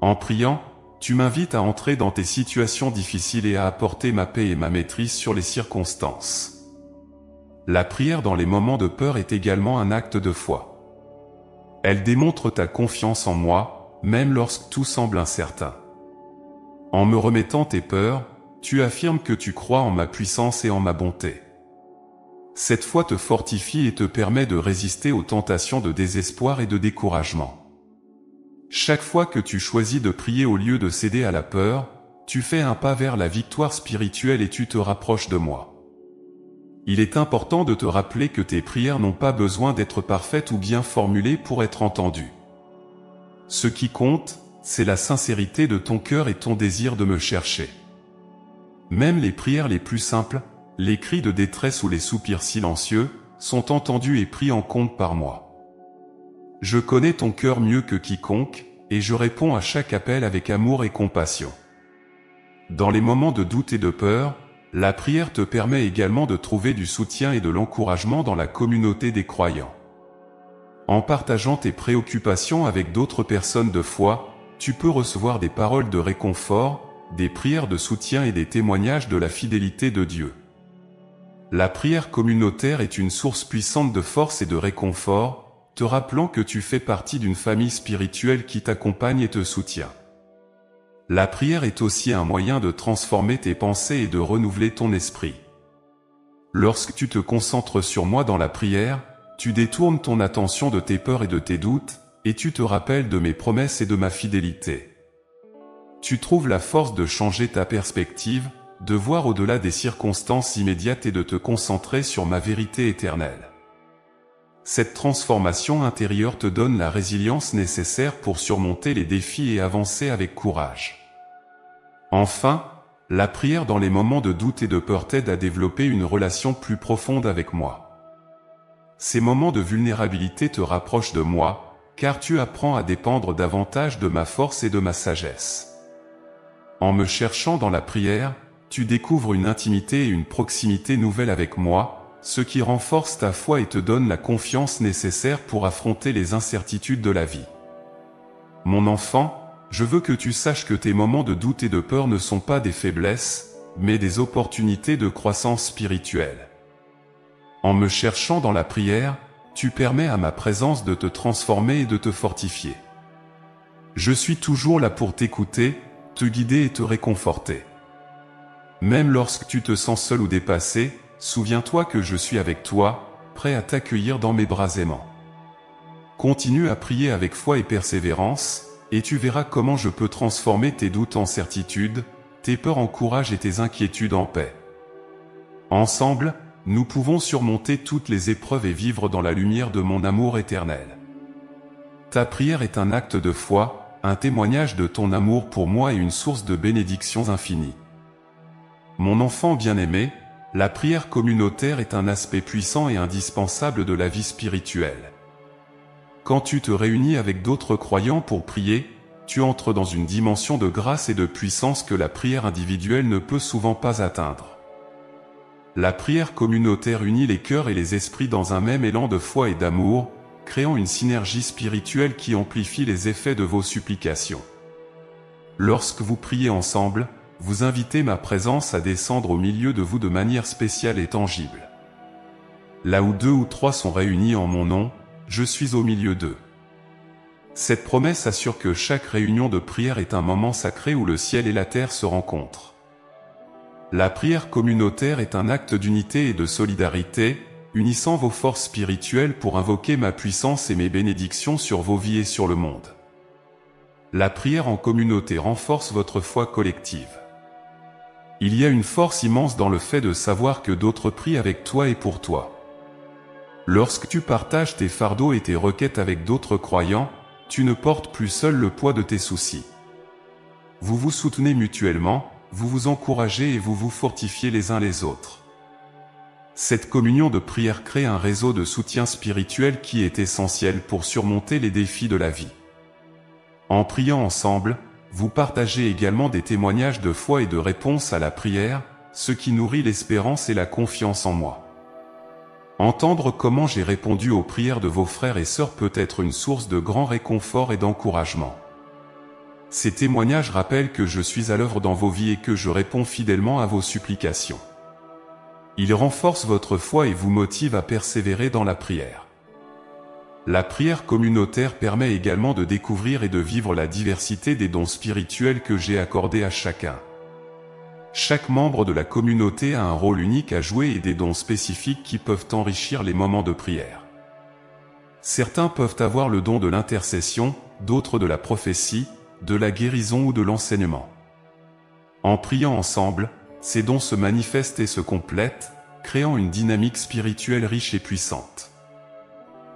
En priant, tu m'invites à entrer dans tes situations difficiles et à apporter ma paix et ma maîtrise sur les circonstances. La prière dans les moments de peur est également un acte de foi. Elle démontre ta confiance en moi, même lorsque tout semble incertain. En me remettant tes peurs, tu affirmes que tu crois en ma puissance et en ma bonté. Cette foi te fortifie et te permet de résister aux tentations de désespoir et de découragement. Chaque fois que tu choisis de prier au lieu de céder à la peur, tu fais un pas vers la victoire spirituelle et tu te rapproches de moi. Il est important de te rappeler que tes prières n'ont pas besoin d'être parfaites ou bien formulées pour être entendues. Ce qui compte, c'est la sincérité de ton cœur et ton désir de me chercher. Même les prières les plus simples, les cris de détresse ou les soupirs silencieux, sont entendus et pris en compte par moi. Je connais ton cœur mieux que quiconque, et je réponds à chaque appel avec amour et compassion. Dans les moments de doute et de peur, la prière te permet également de trouver du soutien et de l'encouragement dans la communauté des croyants. En partageant tes préoccupations avec d'autres personnes de foi, tu peux recevoir des paroles de réconfort, des prières de soutien et des témoignages de la fidélité de Dieu. La prière communautaire est une source puissante de force et de réconfort, te rappelant que tu fais partie d'une famille spirituelle qui t'accompagne et te soutient. La prière est aussi un moyen de transformer tes pensées et de renouveler ton esprit. Lorsque tu te concentres sur moi dans la prière, tu détournes ton attention de tes peurs et de tes doutes, et tu te rappelles de mes promesses et de ma fidélité. Tu trouves la force de changer ta perspective, de voir au-delà des circonstances immédiates et de te concentrer sur ma vérité éternelle. Cette transformation intérieure te donne la résilience nécessaire pour surmonter les défis et avancer avec courage. Enfin, la prière dans les moments de doute et de peur t'aide à développer une relation plus profonde avec moi. Ces moments de vulnérabilité te rapprochent de moi, car tu apprends à dépendre davantage de ma force et de ma sagesse. En me cherchant dans la prière, tu découvres une intimité et une proximité nouvelle avec moi, ce qui renforce ta foi et te donne la confiance nécessaire pour affronter les incertitudes de la vie. Mon enfant, je veux que tu saches que tes moments de doute et de peur ne sont pas des faiblesses, mais des opportunités de croissance spirituelle. En me cherchant dans la prière, tu permets à ma présence de te transformer et de te fortifier. Je suis toujours là pour t'écouter, te guider et te réconforter. Même lorsque tu te sens seul ou dépassé, souviens-toi que je suis avec toi, prêt à t'accueillir dans mes bras aimants. Continue à prier avec foi et persévérance, et tu verras comment je peux transformer tes doutes en certitude, tes peurs en courage et tes inquiétudes en paix. Ensemble, nous pouvons surmonter toutes les épreuves et vivre dans la lumière de mon amour éternel. Ta prière est un acte de foi, un témoignage de ton amour pour moi et une source de bénédictions infinies. Mon enfant bien-aimé, la prière communautaire est un aspect puissant et indispensable de la vie spirituelle. Quand tu te réunis avec d'autres croyants pour prier, tu entres dans une dimension de grâce et de puissance que la prière individuelle ne peut souvent pas atteindre. La prière communautaire unit les cœurs et les esprits dans un même élan de foi et d'amour, créant une synergie spirituelle qui amplifie les effets de vos supplications. Lorsque vous priez ensemble, vous invitez ma présence à descendre au milieu de vous de manière spéciale et tangible. Là où 2 ou 3 sont réunis en mon nom, je suis au milieu d'eux. Cette promesse assure que chaque réunion de prière est un moment sacré où le ciel et la terre se rencontrent. La prière communautaire est un acte d'unité et de solidarité, unissant vos forces spirituelles pour invoquer ma puissance et mes bénédictions sur vos vies et sur le monde. La prière en communauté renforce votre foi collective. Il y a une force immense dans le fait de savoir que d'autres prient avec toi et pour toi. Lorsque tu partages tes fardeaux et tes requêtes avec d'autres croyants, tu ne portes plus seul le poids de tes soucis. Vous vous soutenez mutuellement, vous vous encouragez et vous vous fortifiez les uns les autres. Cette communion de prière crée un réseau de soutien spirituel qui est essentiel pour surmonter les défis de la vie. En priant ensemble, vous partagez également des témoignages de foi et de réponse à la prière, ce qui nourrit l'espérance et la confiance en moi. Entendre comment j'ai répondu aux prières de vos frères et sœurs peut être une source de grand réconfort et d'encouragement. Ces témoignages rappellent que je suis à l'œuvre dans vos vies et que je réponds fidèlement à vos supplications. Ils renforcent votre foi et vous motivent à persévérer dans la prière. La prière communautaire permet également de découvrir et de vivre la diversité des dons spirituels que j'ai accordés à chacun. Chaque membre de la communauté a un rôle unique à jouer et des dons spécifiques qui peuvent enrichir les moments de prière. Certains peuvent avoir le don de l'intercession, d'autres de la prophétie, de la guérison ou de l'enseignement. En priant ensemble, ces dons se manifestent et se complètent, créant une dynamique spirituelle riche et puissante.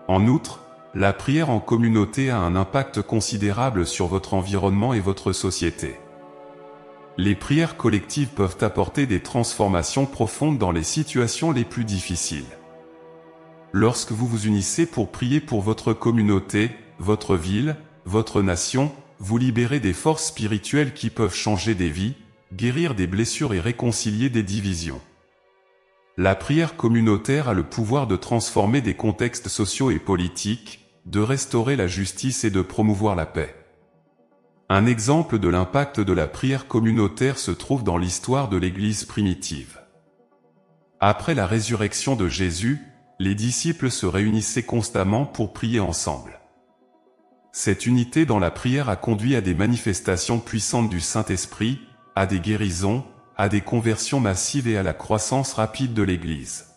En outre, La prière en communauté a un impact considérable sur votre environnement et votre société. Les prières collectives peuvent apporter des transformations profondes dans les situations les plus difficiles. Lorsque vous vous unissez pour prier pour votre communauté, votre ville, votre nation, vous libérez des forces spirituelles qui peuvent changer des vies, guérir des blessures et réconcilier des divisions. La prière communautaire a le pouvoir de transformer des contextes sociaux et politiques, de restaurer la justice et de promouvoir la paix. Un exemple de l'impact de la prière communautaire se trouve dans l'histoire de l'Église primitive. Après la résurrection de Jésus, les disciples se réunissaient constamment pour prier ensemble. Cette unité dans la prière a conduit à des manifestations puissantes du Saint-Esprit, à des guérisons, à des conversions massives et à la croissance rapide de l'Église.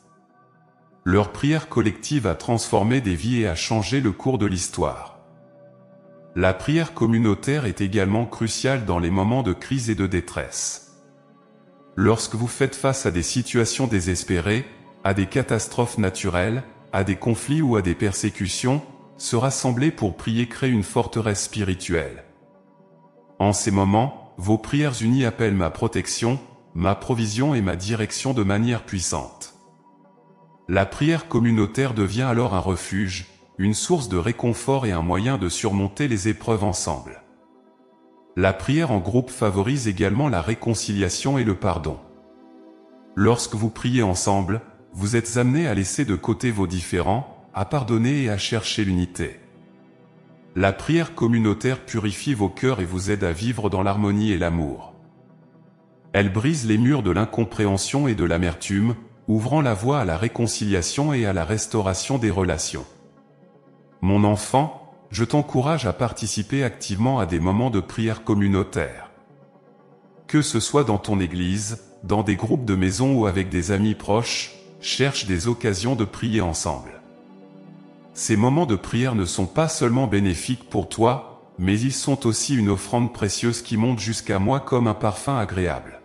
Leur prière collective a transformé des vies et a changé le cours de l'histoire. La prière communautaire est également cruciale dans les moments de crise et de détresse. Lorsque vous faites face à des situations désespérées, à des catastrophes naturelles, à des conflits ou à des persécutions, se rassembler pour prier crée une forteresse spirituelle. En ces moments, vos prières unies appellent ma protection, ma provision et ma direction de manière puissante. La prière communautaire devient alors un refuge, une source de réconfort et un moyen de surmonter les épreuves ensemble. La prière en groupe favorise également la réconciliation et le pardon. Lorsque vous priez ensemble, vous êtes amenés à laisser de côté vos différends, à pardonner et à chercher l'unité. La prière communautaire purifie vos cœurs et vous aide à vivre dans l'harmonie et l'amour. Elle brise les murs de l'incompréhension et de l'amertume, ouvrant la voie à la réconciliation et à la restauration des relations. Mon enfant, je t'encourage à participer activement à des moments de prière communautaire. Que ce soit dans ton église, dans des groupes de maison ou avec des amis proches, cherche des occasions de prier ensemble. Ces moments de prière ne sont pas seulement bénéfiques pour toi, mais ils sont aussi une offrande précieuse qui monte jusqu'à moi comme un parfum agréable.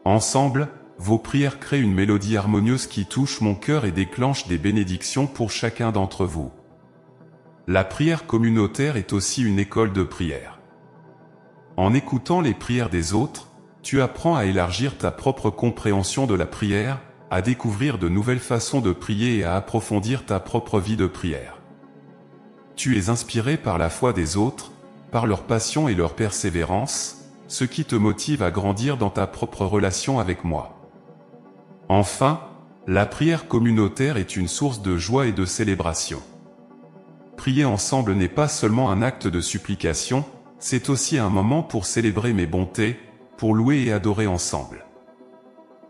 Ensemble, vos prières créent une mélodie harmonieuse qui touche mon cœur et déclenche des bénédictions pour chacun d'entre vous. La prière communautaire est aussi une école de prière. En écoutant les prières des autres, tu apprends à élargir ta propre compréhension de la prière, à découvrir de nouvelles façons de prier et à approfondir ta propre vie de prière. Tu es inspiré par la foi des autres, par leur passion et leur persévérance, ce qui te motive à grandir dans ta propre relation avec moi. Enfin, la prière communautaire est une source de joie et de célébration. Prier ensemble n'est pas seulement un acte de supplication, c'est aussi un moment pour célébrer mes bontés, pour louer et adorer ensemble.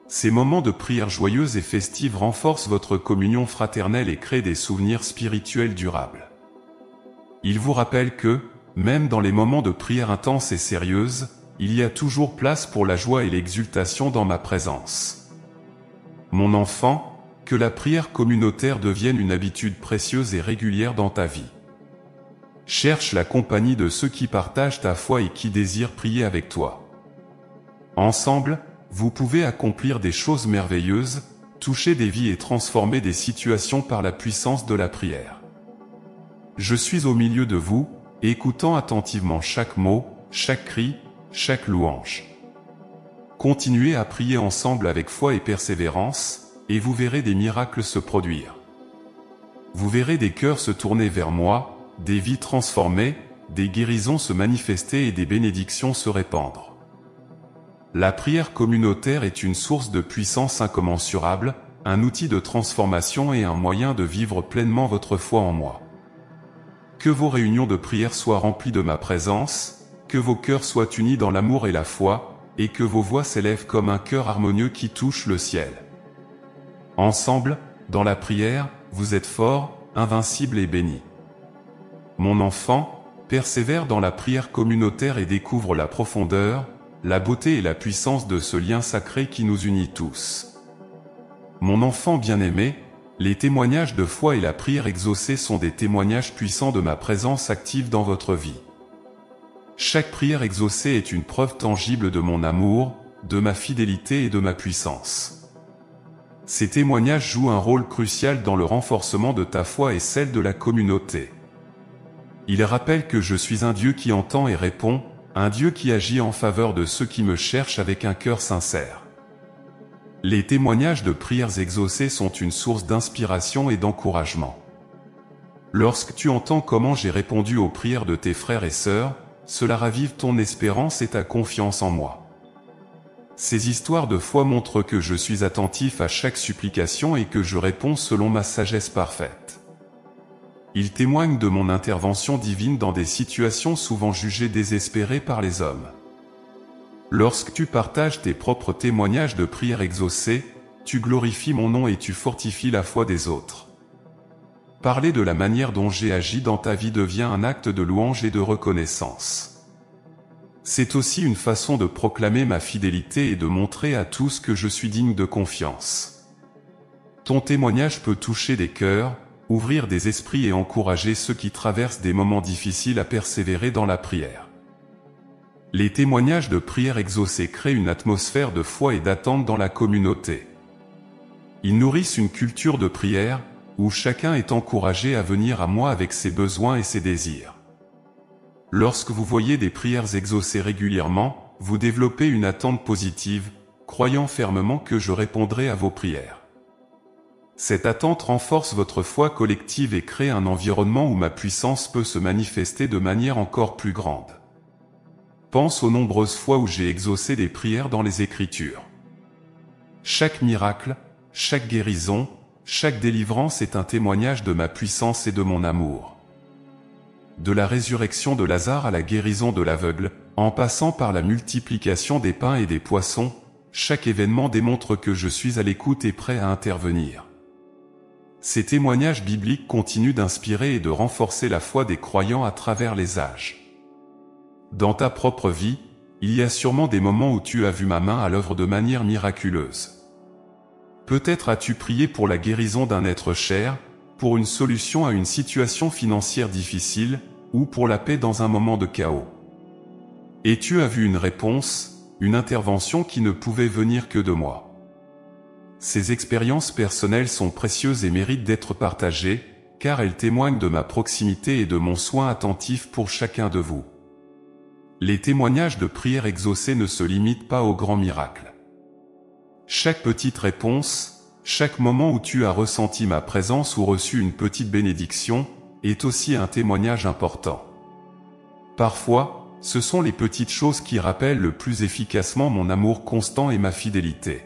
Ces moments de prière joyeuse et festive renforcent votre communion fraternelle et créent des souvenirs spirituels durables. Ils vous rappellent que, même dans les moments de prière intense et sérieuse, il y a toujours place pour la joie et l'exultation dans ma présence. Mon enfant, que la prière communautaire devienne une habitude précieuse et régulière dans ta vie. Cherche la compagnie de ceux qui partagent ta foi et qui désirent prier avec toi. Ensemble, vous pouvez accomplir des choses merveilleuses, toucher des vies et transformer des situations par la puissance de la prière. Je suis au milieu de vous, écoutant attentivement chaque mot, chaque cri, chaque louange. Continuez à prier ensemble avec foi et persévérance, et vous verrez des miracles se produire. Vous verrez des cœurs se tourner vers moi, des vies transformées, des guérisons se manifester et des bénédictions se répandre. La prière communautaire est une source de puissance incommensurable, un outil de transformation et un moyen de vivre pleinement votre foi en moi. Que vos réunions de prière soient remplies de ma présence, que vos cœurs soient unis dans l'amour et la foi, et que vos voix s'élèvent comme un chœur harmonieux qui touche le ciel. Ensemble, dans la prière, vous êtes forts, invincibles et bénis. Mon enfant, persévère dans la prière communautaire et découvre la profondeur, la beauté et la puissance de ce lien sacré qui nous unit tous. Mon enfant bien-aimé, les témoignages de foi et la prière exaucée sont des témoignages puissants de ma présence active dans votre vie. Chaque prière exaucée est une preuve tangible de mon amour, de ma fidélité et de ma puissance. Ces témoignages jouent un rôle crucial dans le renforcement de ta foi et celle de la communauté. Ils rappellent que je suis un Dieu qui entend et répond, un Dieu qui agit en faveur de ceux qui me cherchent avec un cœur sincère. Les témoignages de prières exaucées sont une source d'inspiration et d'encouragement. Lorsque tu entends comment j'ai répondu aux prières de tes frères et sœurs, cela ravive ton espérance et ta confiance en moi. Ces histoires de foi montrent que je suis attentif à chaque supplication et que je réponds selon ma sagesse parfaite. Ils témoignent de mon intervention divine dans des situations souvent jugées désespérées par les hommes. Lorsque tu partages tes propres témoignages de prières exaucées, tu glorifies mon nom et tu fortifies la foi des autres. Parler de la manière dont j'ai agi dans ta vie devient un acte de louange et de reconnaissance. C'est aussi une façon de proclamer ma fidélité et de montrer à tous que je suis digne de confiance. Ton témoignage peut toucher des cœurs, ouvrir des esprits et encourager ceux qui traversent des moments difficiles à persévérer dans la prière. Les témoignages de prières exaucées créent une atmosphère de foi et d'attente dans la communauté. Ils nourrissent une culture de prière, où chacun est encouragé à venir à moi avec ses besoins et ses désirs. Lorsque vous voyez des prières exaucées régulièrement, vous développez une attente positive, croyant fermement que je répondrai à vos prières. Cette attente renforce votre foi collective et crée un environnement où ma puissance peut se manifester de manière encore plus grande. Pense aux nombreuses fois où j'ai exaucé des prières dans les Écritures. Chaque miracle, chaque guérison, chaque délivrance est un témoignage de ma puissance et de mon amour. De la résurrection de Lazare à la guérison de l'aveugle, en passant par la multiplication des pains et des poissons, chaque événement démontre que je suis à l'écoute et prêt à intervenir. Ces témoignages bibliques continuent d'inspirer et de renforcer la foi des croyants à travers les âges. Dans ta propre vie, il y a sûrement des moments où tu as vu ma main à l'œuvre de manière miraculeuse. Peut-être as-tu prié pour la guérison d'un être cher, pour une solution à une situation financière difficile, ou pour la paix dans un moment de chaos. Et tu as vu une réponse, une intervention qui ne pouvait venir que de moi. Ces expériences personnelles sont précieuses et méritent d'être partagées, car elles témoignent de ma proximité et de mon soin attentif pour chacun de vous. Les témoignages de prières exaucées ne se limitent pas aux grands miracles. Chaque petite réponse, chaque moment où tu as ressenti ma présence ou reçu une petite bénédiction, est aussi un témoignage important. Parfois, ce sont les petites choses qui rappellent le plus efficacement mon amour constant et ma fidélité.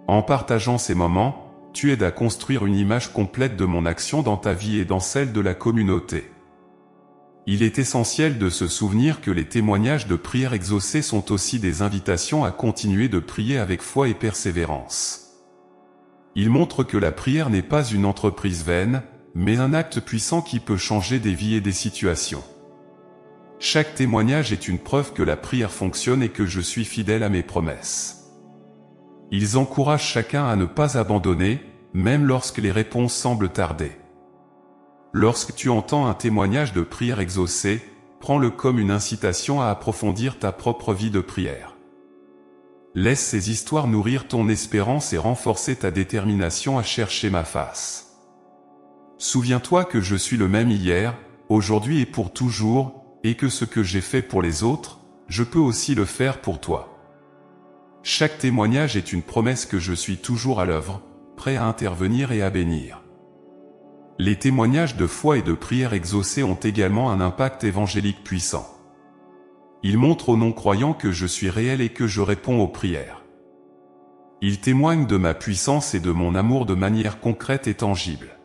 En partageant ces moments, tu aides à construire une image complète de mon action dans ta vie et dans celle de la communauté. Il est essentiel de se souvenir que les témoignages de prières exaucées sont aussi des invitations à continuer de prier avec foi et persévérance. Il montre que la prière n'est pas une entreprise vaine, mais un acte puissant qui peut changer des vies et des situations. Chaque témoignage est une preuve que la prière fonctionne et que je suis fidèle à mes promesses. Ils encouragent chacun à ne pas abandonner, même lorsque les réponses semblent tarder. Lorsque tu entends un témoignage de prière exaucée, prends-le comme une incitation à approfondir ta propre vie de prière. Laisse ces histoires nourrir ton espérance et renforcer ta détermination à chercher ma face. Souviens-toi que je suis le même hier, aujourd'hui et pour toujours, et que ce que j'ai fait pour les autres, je peux aussi le faire pour toi. Chaque témoignage est une promesse que je suis toujours à l'œuvre, prêt à intervenir et à bénir. Les témoignages de foi et de prière exaucées ont également un impact évangélique puissant. Ils montrent aux non-croyants que je suis réel et que je réponds aux prières. Ils témoignent de ma puissance et de mon amour de manière concrète et tangible.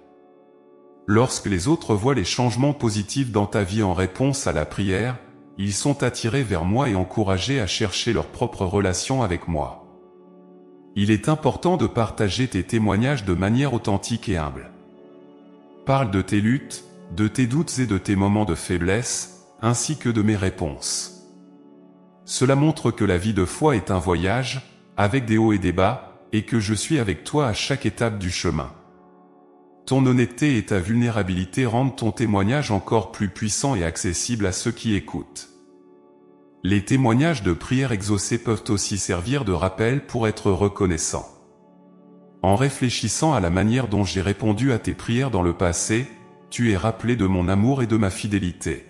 Lorsque les autres voient les changements positifs dans ta vie en réponse à la prière, ils sont attirés vers moi et encouragés à chercher leur propre relation avec moi. Il est important de partager tes témoignages de manière authentique et humble. Parle de tes luttes, de tes doutes et de tes moments de faiblesse, ainsi que de mes réponses. Cela montre que la vie de foi est un voyage, avec des hauts et des bas, et que je suis avec toi à chaque étape du chemin. Ton honnêteté et ta vulnérabilité rendent ton témoignage encore plus puissant et accessible à ceux qui écoutent. Les témoignages de prières exaucées peuvent aussi servir de rappel pour être reconnaissant. En réfléchissant à la manière dont j'ai répondu à tes prières dans le passé, tu es rappelé de mon amour et de ma fidélité.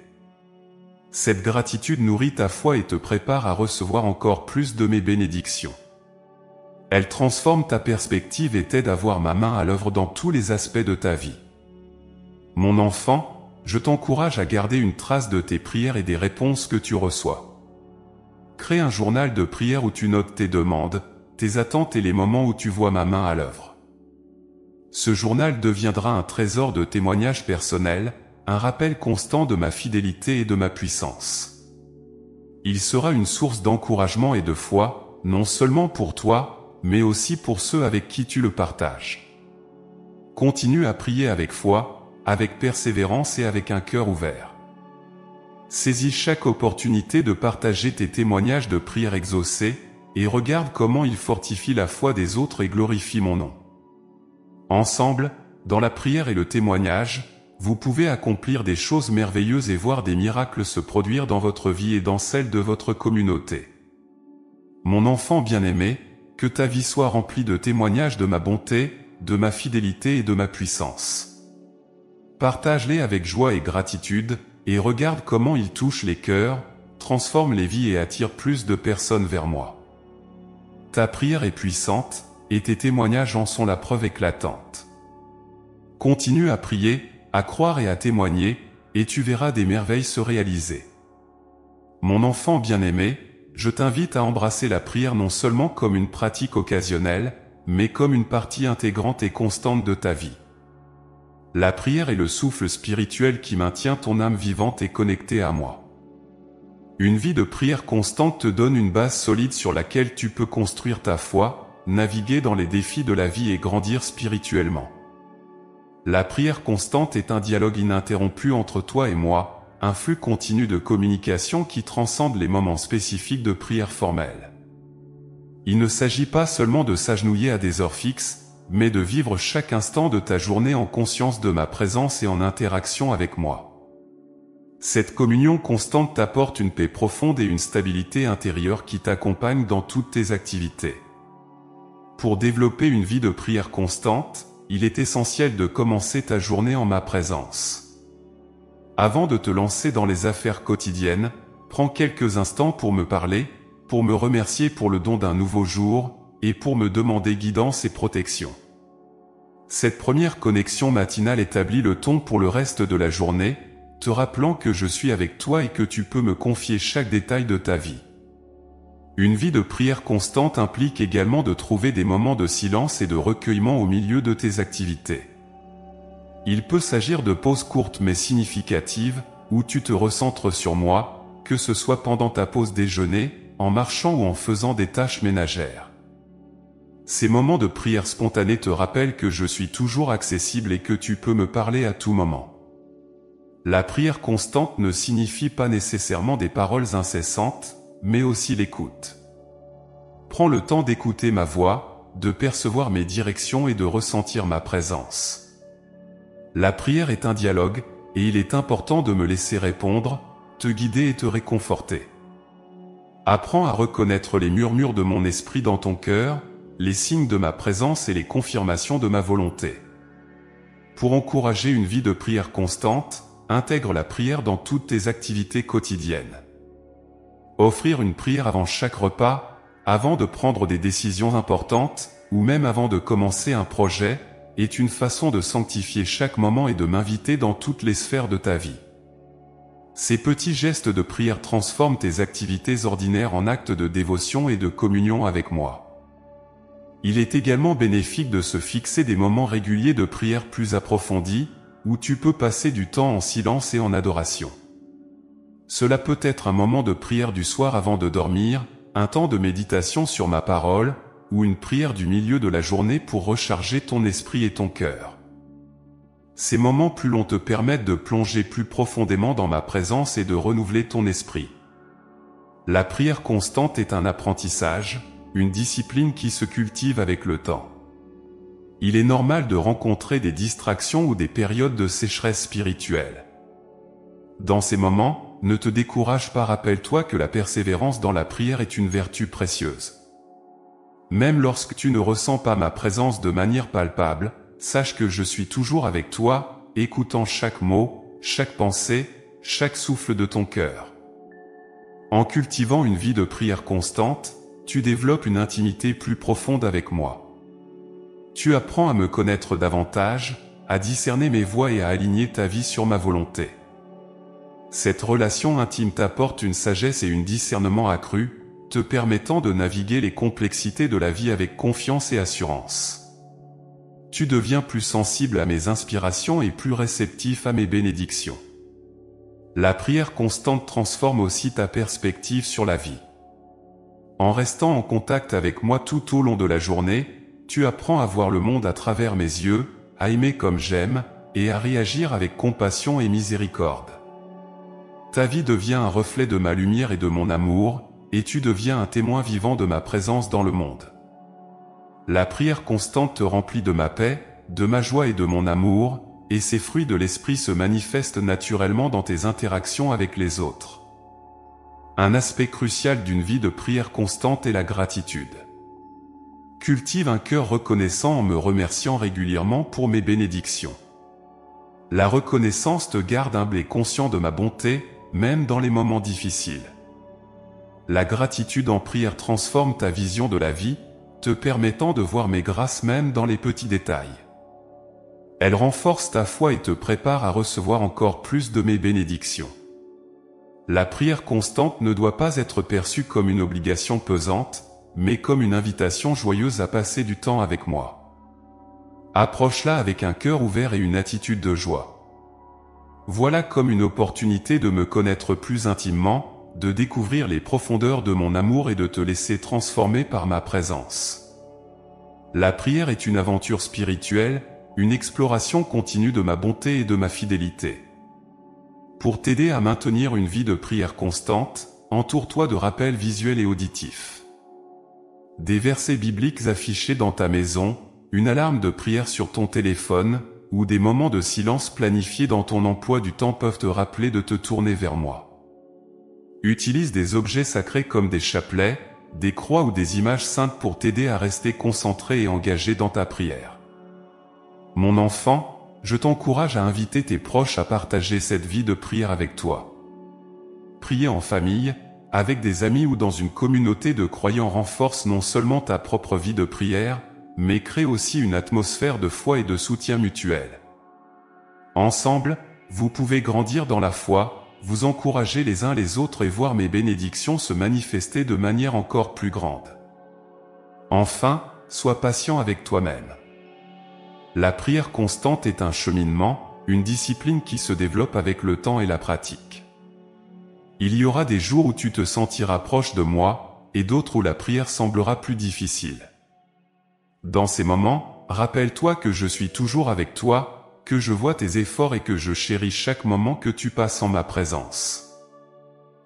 Cette gratitude nourrit ta foi et te prépare à recevoir encore plus de mes bénédictions. Elle transforme ta perspective et t'aide à voir ma main à l'œuvre dans tous les aspects de ta vie. Mon enfant, je t'encourage à garder une trace de tes prières et des réponses que tu reçois. Crée un journal de prières où tu notes tes demandes, tes attentes et les moments où tu vois ma main à l'œuvre. Ce journal deviendra un trésor de témoignages personnels, un rappel constant de ma fidélité et de ma puissance. Il sera une source d'encouragement et de foi, non seulement pour toi, mais aussi pour ceux avec qui tu le partages. Continue à prier avec foi, avec persévérance et avec un cœur ouvert. Saisis chaque opportunité de partager tes témoignages de prière exaucés, et regarde comment ils fortifient la foi des autres et glorifient mon nom. Ensemble, dans la prière et le témoignage, vous pouvez accomplir des choses merveilleuses et voir des miracles se produire dans votre vie et dans celle de votre communauté. Mon enfant bien-aimé, que ta vie soit remplie de témoignages de ma bonté, de ma fidélité et de ma puissance. Partage-les avec joie et gratitude, et regarde comment ils touchent les cœurs, transforment les vies et attirent plus de personnes vers moi. Ta prière est puissante, et tes témoignages en sont la preuve éclatante. Continue à prier, à croire et à témoigner, et tu verras des merveilles se réaliser. Mon enfant bien-aimé, je t'invite à embrasser la prière non seulement comme une pratique occasionnelle, mais comme une partie intégrante et constante de ta vie. La prière est le souffle spirituel qui maintient ton âme vivante et connectée à moi. Une vie de prière constante te donne une base solide sur laquelle tu peux construire ta foi, naviguer dans les défis de la vie et grandir spirituellement. La prière constante est un dialogue ininterrompu entre toi et moi, un flux continu de communication qui transcende les moments spécifiques de prière formelle. Il ne s'agit pas seulement de s'agenouiller à des heures fixes, mais de vivre chaque instant de ta journée en conscience de ma présence et en interaction avec moi. Cette communion constante t'apporte une paix profonde et une stabilité intérieure qui t'accompagnent dans toutes tes activités. Pour développer une vie de prière constante, il est essentiel de commencer ta journée en ma présence. Avant de te lancer dans les affaires quotidiennes, prends quelques instants pour me parler, pour me remercier pour le don d'un nouveau jour, et pour me demander guidance et protection. Cette première connexion matinale établit le ton pour le reste de la journée, te rappelant que je suis avec toi et que tu peux me confier chaque détail de ta vie. Une vie de prière constante implique également de trouver des moments de silence et de recueillement au milieu de tes activités. Il peut s'agir de pauses courtes mais significatives, où tu te recentres sur moi, que ce soit pendant ta pause déjeuner, en marchant ou en faisant des tâches ménagères. Ces moments de prière spontanée te rappellent que je suis toujours accessible et que tu peux me parler à tout moment. La prière constante ne signifie pas nécessairement des paroles incessantes, mais aussi l'écoute. Prends le temps d'écouter ma voix, de percevoir mes directions et de ressentir ma présence. La prière est un dialogue, et il est important de me laisser répondre, te guider et te réconforter. Apprends à reconnaître les murmures de mon esprit dans ton cœur, les signes de ma présence et les confirmations de ma volonté. Pour encourager une vie de prière constante, intègre la prière dans toutes tes activités quotidiennes. Offrir une prière avant chaque repas, avant de prendre des décisions importantes, ou même avant de commencer un projet, est une façon de sanctifier chaque moment et de m'inviter dans toutes les sphères de ta vie. Ces petits gestes de prière transforment tes activités ordinaires en actes de dévotion et de communion avec moi. Il est également bénéfique de se fixer des moments réguliers de prière plus approfondis, où tu peux passer du temps en silence et en adoration. Cela peut être un moment de prière du soir avant de dormir, un temps de méditation sur ma parole, ou une prière du milieu de la journée pour recharger ton esprit et ton cœur. Ces moments plus longs te permettent de plonger plus profondément dans ma présence et de renouveler ton esprit. La prière constante est un apprentissage, une discipline qui se cultive avec le temps. Il est normal de rencontrer des distractions ou des périodes de sécheresse spirituelle. Dans ces moments, ne te décourage pas, rappelle-toi que la persévérance dans la prière est une vertu précieuse. Même lorsque tu ne ressens pas ma présence de manière palpable, sache que je suis toujours avec toi, écoutant chaque mot, chaque pensée, chaque souffle de ton cœur. En cultivant une vie de prière constante, tu développes une intimité plus profonde avec moi. Tu apprends à me connaître davantage, à discerner mes voies et à aligner ta vie sur ma volonté. Cette relation intime t'apporte une sagesse et un discernement accrus, te permettant de naviguer les complexités de la vie avec confiance et assurance. Tu deviens plus sensible à mes inspirations et plus réceptif à mes bénédictions. La prière constante transforme aussi ta perspective sur la vie. En restant en contact avec moi tout au long de la journée, tu apprends à voir le monde à travers mes yeux, à aimer comme j'aime, et à réagir avec compassion et miséricorde. Ta vie devient un reflet de ma lumière et de mon amour, et tu deviens un témoin vivant de ma présence dans le monde. La prière constante te remplit de ma paix, de ma joie et de mon amour, et ces fruits de l'esprit se manifestent naturellement dans tes interactions avec les autres. Un aspect crucial d'une vie de prière constante est la gratitude. Cultive un cœur reconnaissant en me remerciant régulièrement pour mes bénédictions. La reconnaissance te garde humble et conscient de ma bonté, même dans les moments difficiles. La gratitude en prière transforme ta vision de la vie, te permettant de voir mes grâces même dans les petits détails. Elle renforce ta foi et te prépare à recevoir encore plus de mes bénédictions. La prière constante ne doit pas être perçue comme une obligation pesante, mais comme une invitation joyeuse à passer du temps avec moi. Approche-la avec un cœur ouvert et une attitude de joie. Voilà comme une opportunité de me connaître plus intimement, de découvrir les profondeurs de mon amour et de te laisser transformer par ma présence. La prière est une aventure spirituelle, une exploration continue de ma bonté et de ma fidélité. Pour t'aider à maintenir une vie de prière constante, entoure-toi de rappels visuels et auditifs. Des versets bibliques affichés dans ta maison, une alarme de prière sur ton téléphone, ou des moments de silence planifiés dans ton emploi du temps peuvent te rappeler de te tourner vers moi. Utilise des objets sacrés comme des chapelets, des croix ou des images saintes pour t'aider à rester concentré et engagé dans ta prière. Mon enfant, je t'encourage à inviter tes proches à partager cette vie de prière avec toi. Prier en famille, avec des amis ou dans une communauté de croyants renforce non seulement ta propre vie de prière, mais crée aussi une atmosphère de foi et de soutien mutuel. Ensemble, vous pouvez grandir dans la foi, vous encourager les uns les autres et voir mes bénédictions se manifester de manière encore plus grande. Enfin, sois patient avec toi-même. La prière constante est un cheminement, une discipline qui se développe avec le temps et la pratique. Il y aura des jours où tu te sentiras proche de moi, et d'autres où la prière semblera plus difficile. Dans ces moments, rappelle-toi que je suis toujours avec toi, que je vois tes efforts et que je chéris chaque moment que tu passes en ma présence.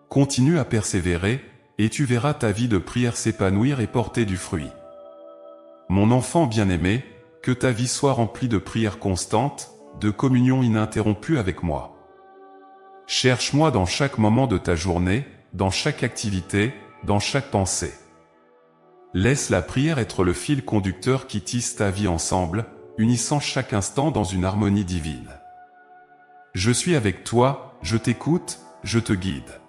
Continue à persévérer, et tu verras ta vie de prière s'épanouir et porter du fruit. Mon enfant bien-aimé, que ta vie soit remplie de prières constantes, de communion ininterrompue avec moi. Cherche-moi dans chaque moment de ta journée, dans chaque activité, dans chaque pensée. Laisse la prière être le fil conducteur qui tisse ta vie ensemble, unissant chaque instant dans une harmonie divine. Je suis avec toi, je t'écoute, je te guide.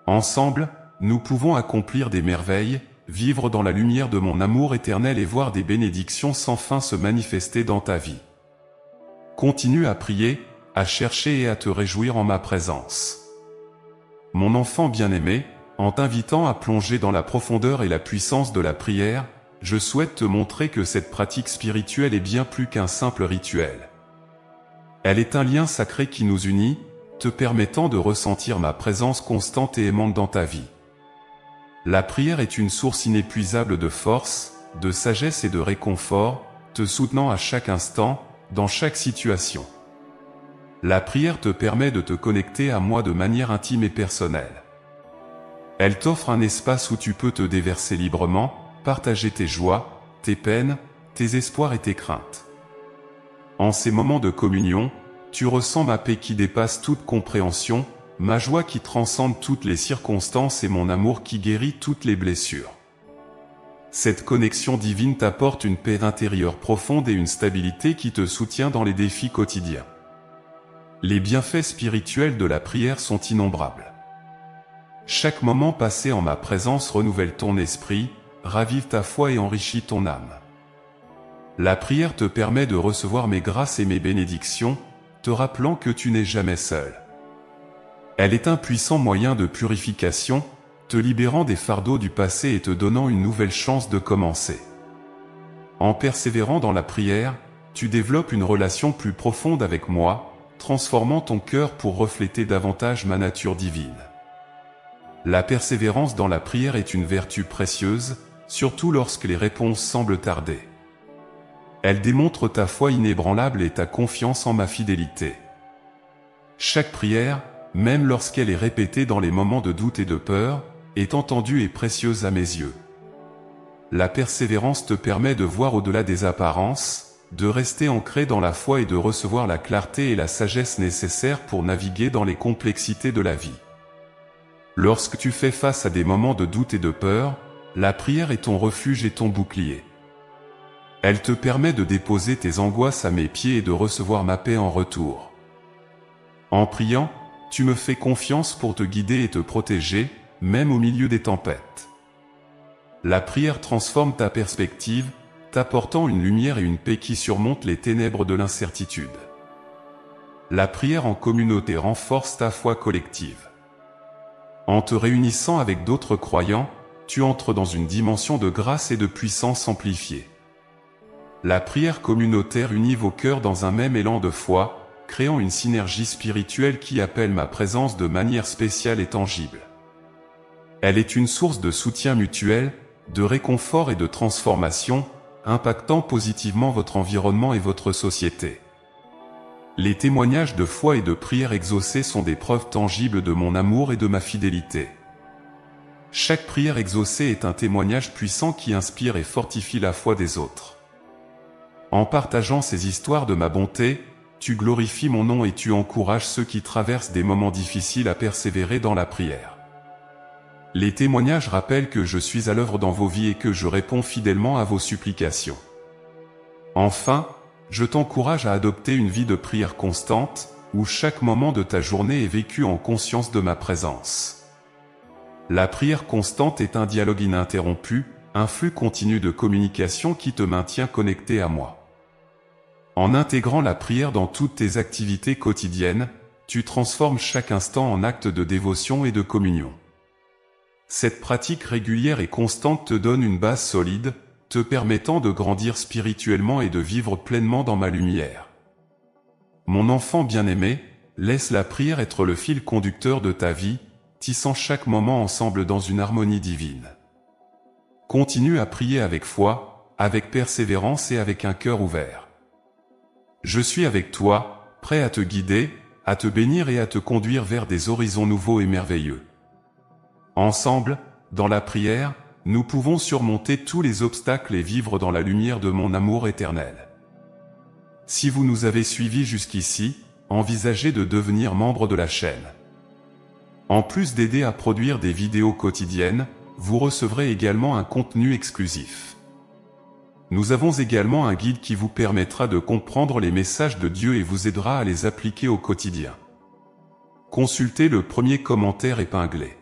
Ensemble, nous pouvons accomplir des merveilles, vivre dans la lumière de mon amour éternel et voir des bénédictions sans fin se manifester dans ta vie. Continue à prier, à chercher et à te réjouir en ma présence. Mon enfant bien-aimé, en t'invitant à plonger dans la profondeur et la puissance de la prière, je souhaite te montrer que cette pratique spirituelle est bien plus qu'un simple rituel. Elle est un lien sacré qui nous unit, te permettant de ressentir ma présence constante et aimante dans ta vie. La prière est une source inépuisable de force, de sagesse et de réconfort, te soutenant à chaque instant, dans chaque situation. La prière te permet de te connecter à moi de manière intime et personnelle. Elle t'offre un espace où tu peux te déverser librement, partager tes joies, tes peines, tes espoirs et tes craintes. En ces moments de communion, tu ressens ma paix qui dépasse toute compréhension, ma joie qui transcende toutes les circonstances et mon amour qui guérit toutes les blessures. Cette connexion divine t'apporte une paix intérieure profonde et une stabilité qui te soutient dans les défis quotidiens. Les bienfaits spirituels de la prière sont innombrables. Chaque moment passé en ma présence renouvelle ton esprit, ravive ta foi et enrichit ton âme. La prière te permet de recevoir mes grâces et mes bénédictions, te rappelant que tu n'es jamais seul. Elle est un puissant moyen de purification, te libérant des fardeaux du passé et te donnant une nouvelle chance de commencer. En persévérant dans la prière, tu développes une relation plus profonde avec moi, transformant ton cœur pour refléter davantage ma nature divine. La persévérance dans la prière est une vertu précieuse, surtout lorsque les réponses semblent tarder. Elle démontre ta foi inébranlable et ta confiance en ma fidélité. Chaque prière, même lorsqu'elle est répétée dans les moments de doute et de peur, est entendue et précieuse à mes yeux. La persévérance te permet de voir au-delà des apparences, de rester ancré dans la foi et de recevoir la clarté et la sagesse nécessaires pour naviguer dans les complexités de la vie. Lorsque tu fais face à des moments de doute et de peur, la prière est ton refuge et ton bouclier. Elle te permet de déposer tes angoisses à mes pieds et de recevoir ma paix en retour. En priant, tu me fais confiance pour te guider et te protéger, même au milieu des tempêtes. La prière transforme ta perspective, t'apportant une lumière et une paix qui surmontent les ténèbres de l'incertitude. La prière en communauté renforce ta foi collective. En te réunissant avec d'autres croyants, tu entres dans une dimension de grâce et de puissance amplifiée. La prière communautaire unit vos cœurs dans un même élan de foi, créant une synergie spirituelle qui appelle ma présence de manière spéciale et tangible. Elle est une source de soutien mutuel, de réconfort et de transformation, impactant positivement votre environnement et votre société. Les témoignages de foi et de prière exaucée sont des preuves tangibles de mon amour et de ma fidélité. Chaque prière exaucée est un témoignage puissant qui inspire et fortifie la foi des autres. En partageant ces histoires de ma bonté, tu glorifies mon nom et tu encourages ceux qui traversent des moments difficiles à persévérer dans la prière. Les témoignages rappellent que je suis à l'œuvre dans vos vies et que je réponds fidèlement à vos supplications. Enfin, je t'encourage à adopter une vie de prière constante, où chaque moment de ta journée est vécu en conscience de ma présence. La prière constante est un dialogue ininterrompu, un flux continu de communication qui te maintient connecté à moi. En intégrant la prière dans toutes tes activités quotidiennes, tu transformes chaque instant en acte de dévotion et de communion. Cette pratique régulière et constante te donne une base solide, te permettant de grandir spirituellement et de vivre pleinement dans ma lumière. Mon enfant bien-aimé, laisse la prière être le fil conducteur de ta vie, tissant chaque moment ensemble dans une harmonie divine. Continue à prier avec foi, avec persévérance et avec un cœur ouvert. Je suis avec toi, prêt à te guider, à te bénir et à te conduire vers des horizons nouveaux et merveilleux. Ensemble, dans la prière, nous pouvons surmonter tous les obstacles et vivre dans la lumière de mon amour éternel. Si vous nous avez suivis jusqu'ici, envisagez de devenir membre de la chaîne. En plus d'aider à produire des vidéos quotidiennes, vous recevrez également un contenu exclusif. Nous avons également un guide qui vous permettra de comprendre les messages de Dieu et vous aidera à les appliquer au quotidien. Consultez le premier commentaire épinglé.